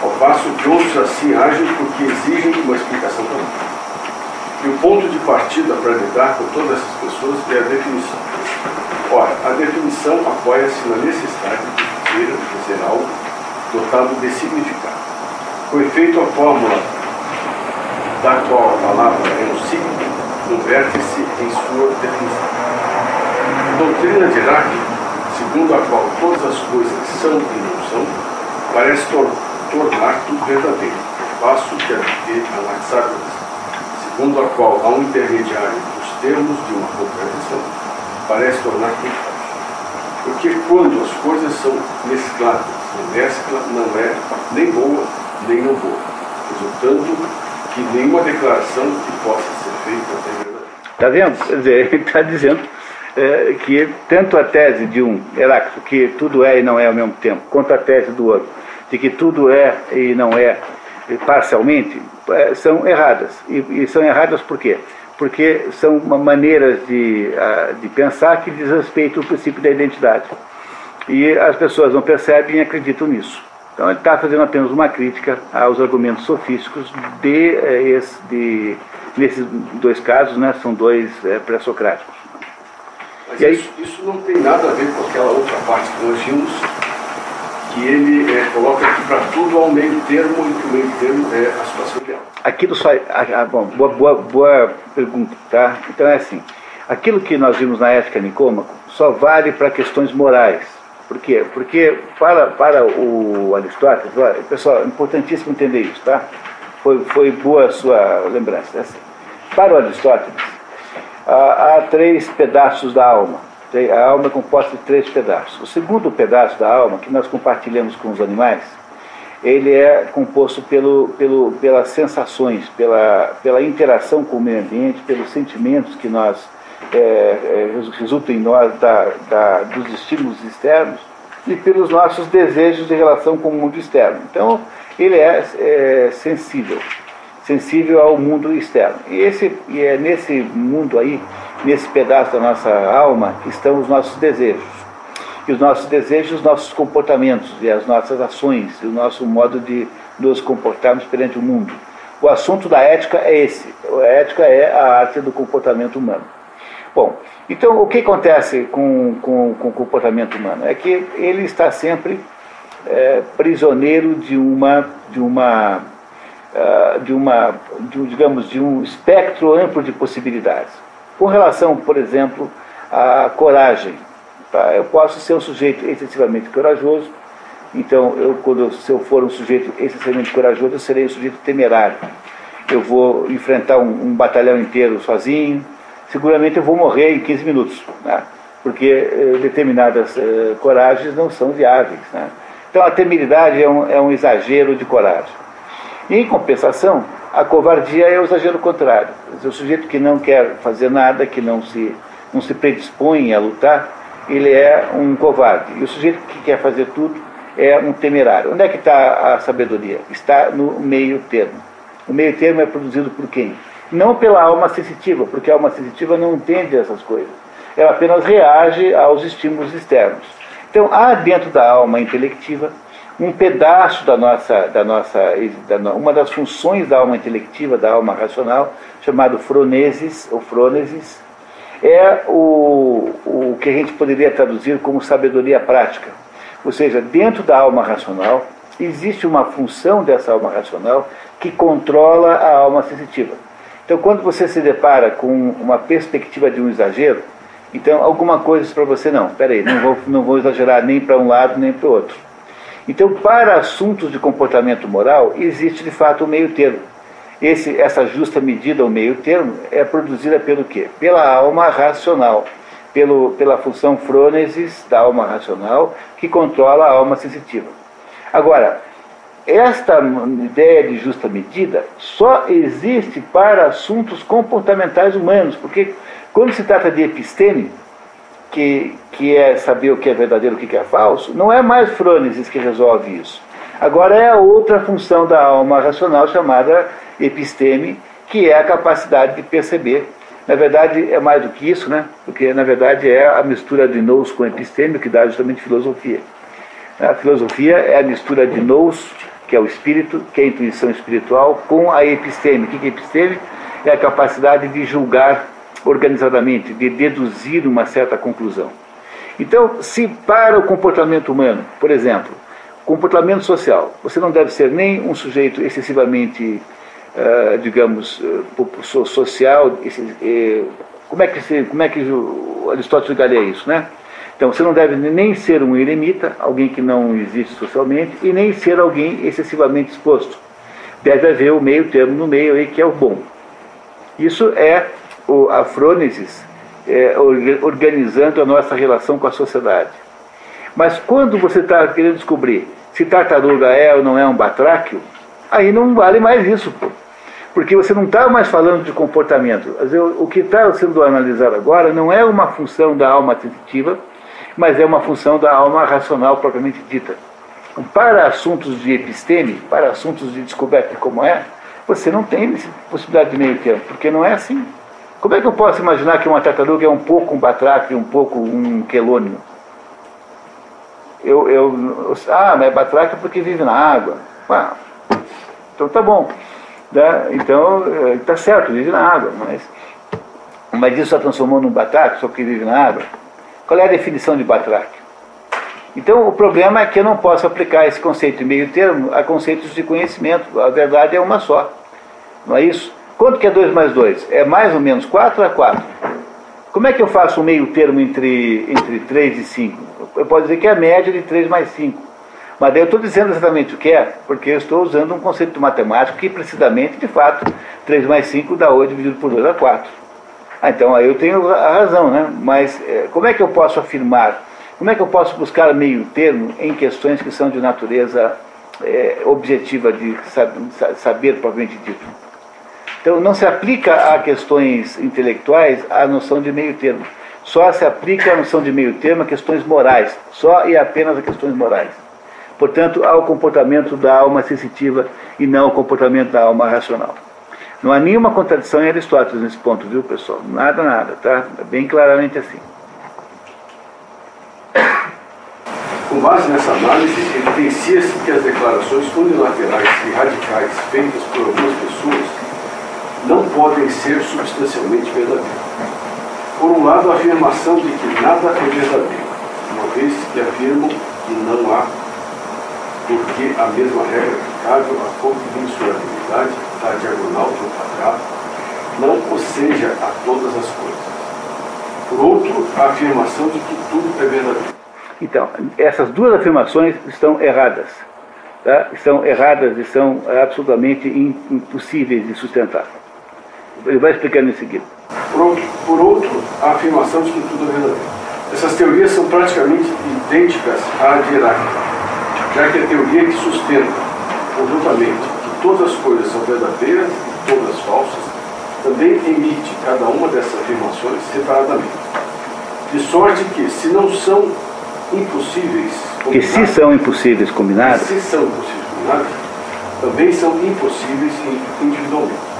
ao passo que outros assim agem porque exigem uma explicação também. E o ponto de partida para lidar com todas essas pessoas é a definição. Ora, a definição apoia-se na necessidade de dizer algo dotado de significado. Com efeito, a fórmula da qual a palavra é um signo converte-se em sua definição. A doutrina de Dirac, segundo a qual todas as coisas são e não são, parece tornar tudo verdadeiro, passo que a de Anaxágoras, segundo a qual há um intermediário dos termos de uma contradição, parece tornar tudo falso. Porque quando as coisas são mescladas, a mescla não é nem boa nem não boa, resultando que nenhuma declaração que possa ser feita é verdadeira. Está vendo? Quer dizer, ele está dizendo que tanto a tese de um, Heráclito, que tudo é e não é ao mesmo tempo, quanto a tese do outro, de que tudo é e não é parcialmente, são erradas. E são erradas por quê? Porque são maneiras de pensar que desrespeitam o princípio da identidade. E as pessoas não percebem e acreditam nisso. Então ele está fazendo apenas uma crítica aos argumentos sofísticos nesses 2 casos, né, são 2 pré-socráticos. Mas isso não tem nada a ver com aquela outra parte que nós vimos, que ele coloca aqui para tudo ao meio termo, e que o meio termo é a situação ideal. Aquilo só... bom, boa pergunta, tá? Então é assim, aquilo que nós vimos na Ética Nicômaco só vale para questões morais. Por quê? Porque para o Aristóteles, olha, pessoal, é importantíssimo entender isso, tá? Foi boa a sua lembrança. Assim. Para o Aristóteles, há 3 pedaços da alma. A alma é composta de 3 pedaços. O segundo pedaço da alma, que nós compartilhamos com os animais, ele é composto pelas sensações, pela interação com o meio ambiente, pelos sentimentos que resultam em nós dos estímulos externos e pelos nossos desejos de relação com o mundo externo. Então, ele é sensível ao mundo externo. E é nesse mundo aí, nesse pedaço da nossa alma, que estão os nossos desejos. E os nossos desejos, os nossos comportamentos, e as nossas ações, e o nosso modo de nos comportarmos perante o mundo. O assunto da ética é esse. A ética é a arte do comportamento humano. Bom, então o que acontece com o comportamento humano? É que ele está sempre prisioneiro de um espectro amplo de possibilidades. Com relação, por exemplo, à coragem, tá? Eu posso ser um sujeito excessivamente corajoso, então se eu for um sujeito excessivamente corajoso, eu serei um sujeito temerário. Eu vou enfrentar um batalhão inteiro sozinho, seguramente eu vou morrer em 15 minutos, né? Porque determinadas coragens não são viáveis, né? Então a temeridade é um exagero de coragem. E, em compensação, a covardia é o exagero contrário. O sujeito que não quer fazer nada, que não se predispõe a lutar, ele é um covarde. E o sujeito que quer fazer tudo é um temerário. Onde é que está a sabedoria? Está no meio termo. O meio termo é produzido por quem? Não pela alma sensitiva, porque a alma sensitiva não entende essas coisas. Ela apenas reage aos estímulos externos. Então, há dentro da alma intelectiva um pedaço uma das funções da alma intelectiva, da alma racional, chamado phronesis, ou frônesis, é o que a gente poderia traduzir como sabedoria prática. Ou seja, dentro da alma racional, existe uma função dessa alma racional que controla a alma sensitiva. Então, quando você se depara com uma perspectiva de um exagero, então alguma coisa diz para você, não, peraí, não vou exagerar nem para um lado nem para o outro. Então, para assuntos de comportamento moral, existe de fato um meio termo. Essa justa medida, o meio termo, é produzida pelo quê? Pela alma racional, pela função frônesis da alma racional, que controla a alma sensitiva. Agora, esta ideia de justa medida só existe para assuntos comportamentais humanos, porque quando se trata de episteme, que é saber o que é verdadeiro e o que é falso, não é mais frônesis que resolve isso. Agora é a outra função da alma racional chamada episteme, que é a capacidade de perceber. Na verdade, é mais do que isso, né? Porque, na verdade, é a mistura de nous com episteme, que dá justamente filosofia. A filosofia é a mistura de nous, que é o espírito, que é a intuição espiritual, com a episteme. O que é episteme? É a capacidade de julgar organizadamente, de deduzir uma certa conclusão. Então, se para o comportamento humano, por exemplo, comportamento social, você não deve ser nem um sujeito excessivamente, social. Como é que o Aristóteles ligaria isso, né? Então, você não deve nem ser um eremita, alguém que não existe socialmente, e nem ser alguém excessivamente exposto. Deve haver o meio termo no meio aí, que é o bom. Isso é a frônesis organizando a nossa relação com a sociedade. Mas quando você está querendo descobrir se tartaruga é ou não é um batráquio, aí não vale mais isso, pô. Porque você não está mais falando de comportamento. O que está sendo analisado agora não é uma função da alma sensitiva, mas é uma função da alma racional propriamente dita. Para assuntos de episteme, para assuntos de descoberta de como é, você não tem possibilidade de meio termo, porque não é assim. Como é que eu posso imaginar que uma tartaruga é um pouco um batráquio, um pouco um quelônio? Mas é batráquio porque vive na água. Então tá bom. Né? Então, está certo, vive na água, mas isso só transformou num batráquio, só porque vive na água? Qual é a definição de batráquio? Então, o problema é que eu não posso aplicar esse conceito de meio termo a conceitos de conhecimento. A verdade é uma só. Não é isso? Quanto que é 2 mais 2? É mais ou menos 4 ou é 4? Como é que eu faço um meio termo entre 3 e 5? Eu posso dizer que é a média de 3 mais 5. Mas daí eu estou dizendo exatamente o que é, porque eu estou usando um conceito matemático que, precisamente, de fato, 3 mais 5 dá 8 dividido por 2 dá 4. Então aí eu tenho a razão, né? Mas como é que eu posso afirmar, como é que eu posso buscar meio termo em questões que são de natureza objetiva, de saber propriamente dito? Então não se aplica a questões intelectuais a noção de meio termo. Só se aplica a noção de meio termo a questões morais, só e apenas a questões morais. Portanto, ao comportamento da alma sensitiva e não ao comportamento da alma racional. Não há nenhuma contradição em Aristóteles nesse ponto, viu, pessoal? Nada, tá? Bem claramente assim. Com base nessa análise, evidencia-se que as declarações unilaterais e radicais feitas por algumas pessoas não podem ser substancialmente verdadeiras. Por um lado, a afirmação de que nada é verdadeiro, uma vez que afirmam que não há, porque a mesma regra aplicável à confidencialidade da diagonal de um quadrado não o seja a todas as coisas. Por outro, a afirmação de que tudo é verdadeiro. Então, essas duas afirmações estão erradas. Tá? Estão erradas e são absolutamente impossíveis de sustentar. Ele vai explicando em seguida. Por outro, a afirmação de que tudo é verdadeiro. Essas teorias são praticamente idênticas à de Heráclito, já que a teoria que sustenta conjuntamente que todas as coisas são verdadeiras e todas falsas, também emite cada uma dessas afirmações separadamente. De sorte que, se não são impossíveis combinadas, também são impossíveis individualmente.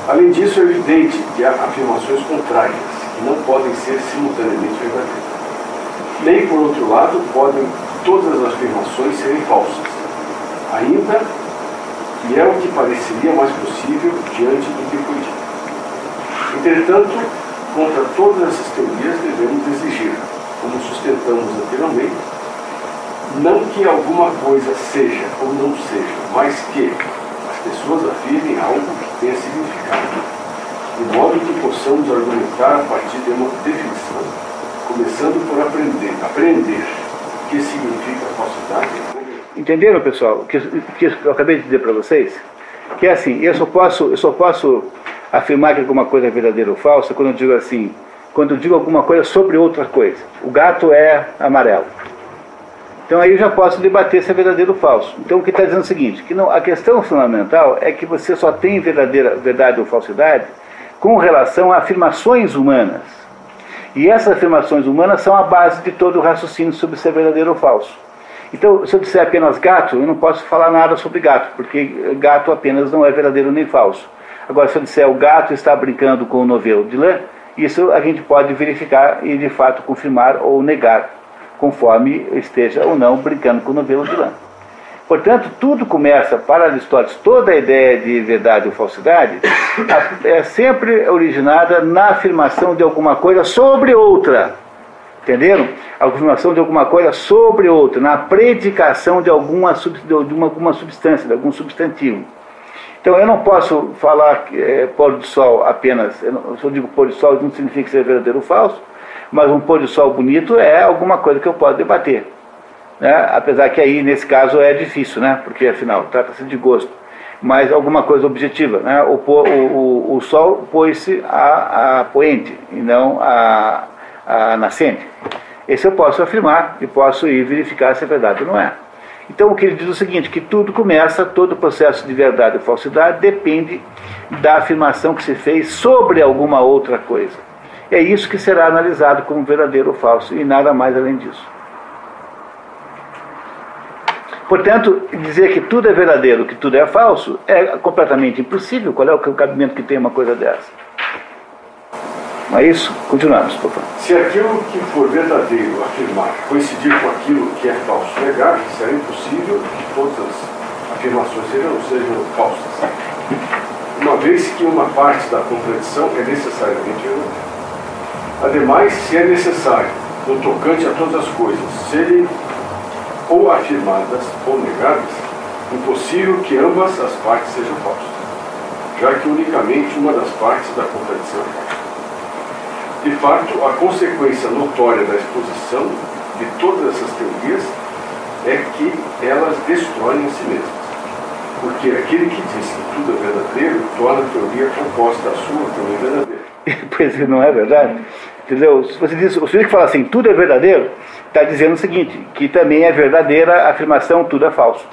Além disso, é evidente que há afirmações contrárias, que não podem ser simultaneamente verdadeiras. Nem, por outro lado, podem todas as afirmações serem falsas, ainda que é o que pareceria mais possível diante do que foi dito. Entretanto, contra todas essas teorias devemos exigir, como sustentamos anteriormente, não que alguma coisa seja ou não seja, mas que as pessoas afirmem algo que tenha significado, de modo que possamos argumentar a partir de uma definição, começando por aprender o que significa falsidade. Entenderam, pessoal, o que eu acabei de dizer para vocês? Que é assim, eu só posso afirmar que alguma coisa é verdadeira ou falsa quando eu digo assim, quando eu digo alguma coisa sobre outra coisa. O gato é amarelo. Então aí eu já posso debater se é verdadeiro ou falso. Então o que está dizendo é o seguinte, que não, a questão fundamental é que você só tem verdade ou falsidade com relação a afirmações humanas. E essas afirmações humanas são a base de todo o raciocínio sobre se é verdadeiro ou falso. Então, se eu disser apenas gato, eu não posso falar nada sobre gato, porque gato apenas não é verdadeiro nem falso. Agora, se eu disser o gato está brincando com o novelo de lã, isso a gente pode verificar e de fato confirmar ou negar, conforme esteja ou não brincando com o novelo de lã. Portanto, tudo começa, para Aristóteles, toda a ideia de verdade ou falsidade é sempre originada na afirmação de alguma coisa sobre outra. Entenderam? A afirmação de alguma coisa sobre outra, na predicação de alguma substância, de algum substantivo. Então eu não posso falar pôr do sol apenas, se eu digo pôr do sol não significa ser verdadeiro ou falso, mas um pôr do sol bonito é alguma coisa que eu posso debater. Né? Apesar que aí, nesse caso, é difícil, né? Porque afinal, trata-se de gosto. Mas alguma coisa objetiva. Né? O sol pôs-se a poente e não a nascente. Esse eu posso afirmar e posso ir verificar se é verdade ou não é. Então o que ele diz é o seguinte, que tudo começa, todo o processo de verdade ou falsidade depende da afirmação que se fez sobre alguma outra coisa. É isso que será analisado como verdadeiro ou falso e nada mais além disso. Portanto, dizer que tudo é verdadeiro, que tudo é falso, é completamente impossível. Qual é o cabimento que tem uma coisa dessa? Não é isso? Continuamos, por favor. Se aquilo que for verdadeiro afirmar coincidir com aquilo que é falso negar, será impossível que todas as afirmações sejam falsas. Uma vez que uma parte da contradição é necessariamente verdadeira. Ademais, se é necessário, no tocante a todas as coisas, serem ou afirmadas ou negadas, impossível que ambas as partes sejam falsas, já que unicamente uma das partes da contradição é falsa. De fato, a consequência notória da exposição de todas essas teorias é que elas destroem a si mesmas. Porque aquele que diz que tudo é verdadeiro torna a teoria oposta à sua também verdadeira. Pois não é verdade? Entendeu? Se você diz, o sujeito que fala assim, tudo é verdadeiro, está dizendo o seguinte, que também é verdadeira a afirmação, tudo é falso.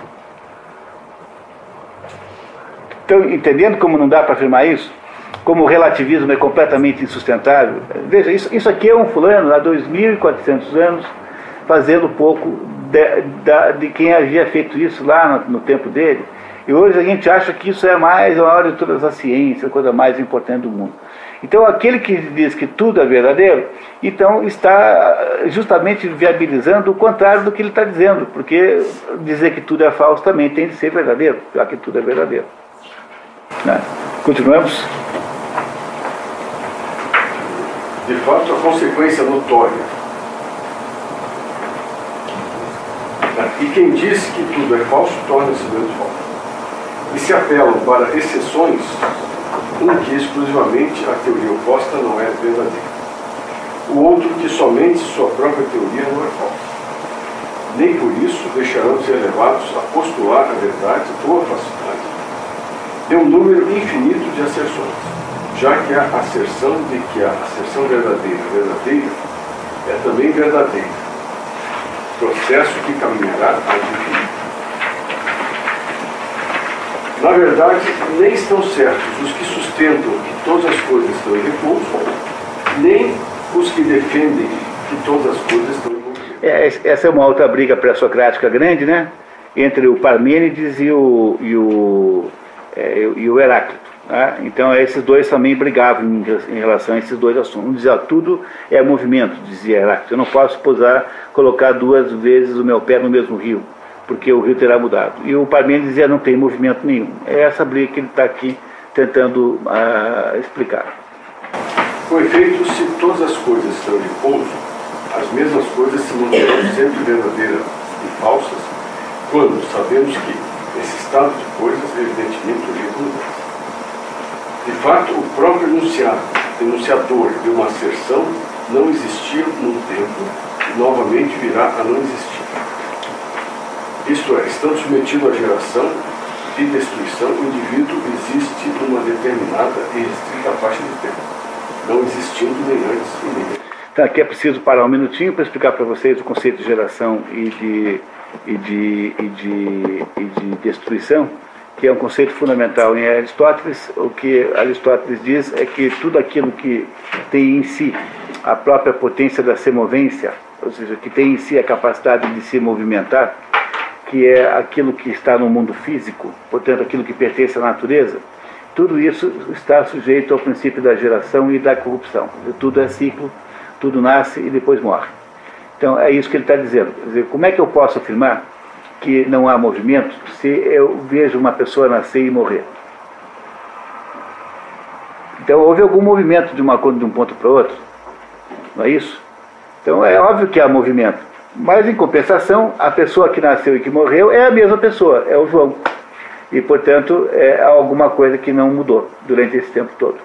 Então, entendendo como não dá para afirmar isso, como o relativismo é completamente insustentável, veja, isso aqui é um fulano há 2.400 anos, fazendo um pouco de quem havia feito isso lá no tempo dele, e hoje a gente acha que isso é a maior de todas as ciências, a coisa mais importante do mundo. Então aquele que diz que tudo é verdadeiro, então está justamente viabilizando o contrário do que ele está dizendo, porque dizer que tudo é falso também tem de ser verdadeiro, já que tudo é verdadeiro. Né? Continuamos? De fato, a consequência notória. E quem diz que tudo é falso, torna-se menos falso. E se apelam para exceções, um que exclusivamente a teoria oposta não é verdadeira. O outro que somente sua própria teoria não é falsa. Nem por isso deixarão de ser levados a postular a verdade ou a falsidade de um número infinito de asserções, já que a asserção de que a asserção verdadeira é também verdadeira, processo que caminhará ao infinito. Na verdade, nem estão certos os que sustentam que todas as coisas estão em repouso, nem os que defendem que todas as coisas estão em movimento. Essa é uma outra briga pré-socrática grande, né? Entre o Parmênides e o Heráclito. Tá? Então esses dois também brigavam em relação a esses dois assuntos. Um dizia, tudo é movimento, dizia Heráclito. Eu não posso colocar 2 vezes o meu pé no mesmo rio, porque o rio terá mudado. E o Parmênides dizia, não tem movimento nenhum. É essa briga que ele está aqui tentando explicar. Com efeito, se todas as coisas estão em repouso, as mesmas coisas se manterão sempre verdadeiras e falsas, quando sabemos que esse estado de coisas evidentemente origina mudança. De fato, o próprio enunciador de uma asserção não existiu num tempo e novamente virá a não existir. Isto é, estando submetido à geração e destruição, o indivíduo existe numa determinada e restrita faixa de tempo, não existindo nem antes e nem depois. Então aqui é preciso parar um minutinho para explicar para vocês o conceito de geração e de destruição, que é um conceito fundamental em Aristóteles. O que Aristóteles diz é que tudo aquilo que tem em si a própria potência da semovência, ou seja, que tem em si a capacidade de se movimentar, que é aquilo que está no mundo físico, portanto aquilo que pertence à natureza, tudo isso está sujeito ao princípio da geração e da corrupção. Tudo é ciclo, tudo nasce e depois morre. Então é isso que ele está dizendo. Quer dizer, como é que eu posso afirmar que não há movimento se eu vejo uma pessoa nascer e morrer? Então houve algum movimento de um ponto para o outro, não é isso? Então é óbvio que há movimento, mas em compensação a pessoa que nasceu e que morreu é a mesma pessoa, é o João, e portanto é alguma coisa que não mudou durante esse tempo todo.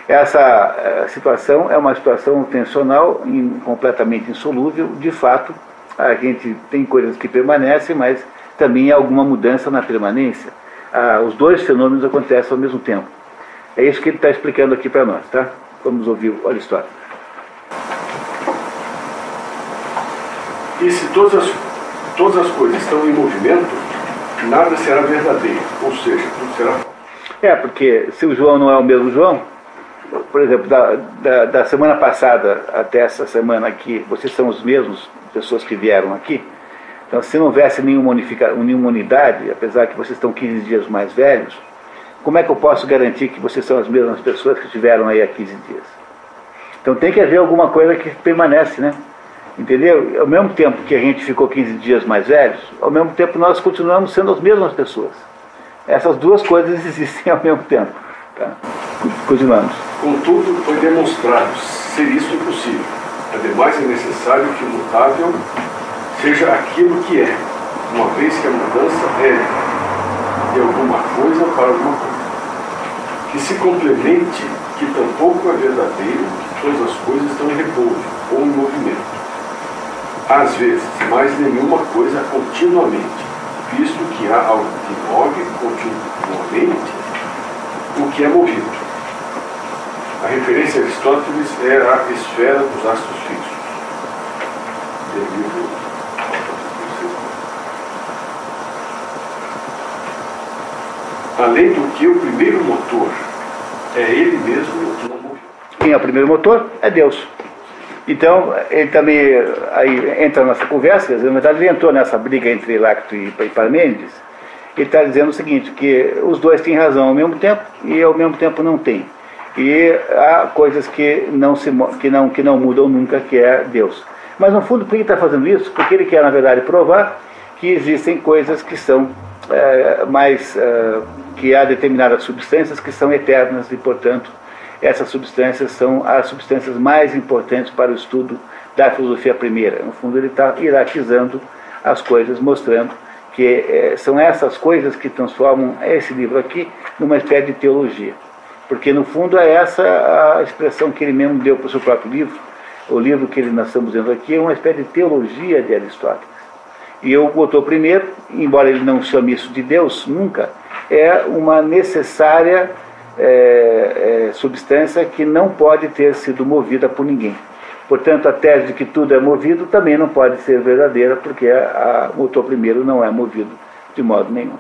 Essa situação é uma situação tensional, completamente insolúvel. De fato, a gente tem coisas que permanecem, mas também há alguma mudança na permanência. Os dois fenômenos acontecem ao mesmo tempo. É isso que ele está explicando aqui para nós, tá? Vamos ouvir o Aristóteles. E se todas as coisas estão em movimento, nada será verdadeiro, ou seja, tudo será falso. Porque se o João não é o mesmo João, por exemplo, da semana passada até essa semana aqui, vocês são os mesmos pessoas que vieram aqui. Então, se não houvesse nenhuma unidade, apesar que vocês estão 15 dias mais velhos, como é que eu posso garantir que vocês são as mesmas pessoas que estiveram aí há 15 dias? Então tem que haver alguma coisa que permanece, né? Entendeu? Ao mesmo tempo que a gente ficou 15 dias mais velhos, ao mesmo tempo nós continuamos sendo as mesmas pessoas. Essas duas coisas existem ao mesmo tempo. Tá? Continuamos. Contudo, foi demonstrado ser isso impossível. Ademais, é necessário que o mutável seja aquilo que é, uma vez que a mudança é de alguma coisa para alguma coisa. Que se complemente que tampouco é verdadeiro que todas as coisas estão em repouso ou em movimento. Às vezes, mas nenhuma coisa continuamente, visto que há algo que move continuamente o que é movido. A referência a Aristóteles é a esfera dos astros fixos. Além do que o primeiro motor é ele mesmo que não moveu. Quem é o primeiro motor? É Deus. Então, ele também aí entra nessa conversa, na verdade ele entrou nessa briga entre Heráclito e Parmênides. Ele está dizendo o seguinte, que os dois têm razão ao mesmo tempo e ao mesmo tempo não têm. E há coisas que não mudam nunca, que é Deus. Mas no fundo, por que ele está fazendo isso? Porque ele quer, na verdade, provar que existem coisas que são que há determinadas substâncias que são eternas e, portanto, essas substâncias são as substâncias mais importantes para o estudo da filosofia primeira. No fundo, ele está hierarquizando as coisas, mostrando que são essas coisas que transformam esse livro aqui numa espécie de teologia. Porque, no fundo, é essa a expressão que ele mesmo deu para o seu próprio livro. O livro que nós estamos vendo aqui é uma espécie de teologia de Aristóteles. E o autor primeiro, embora ele não chame isso de Deus, nunca, é uma necessária substância que não pode ter sido movida por ninguém. Portanto, a tese de que tudo é movido também não pode ser verdadeira, porque o autor primeiro não é movido de modo nenhum.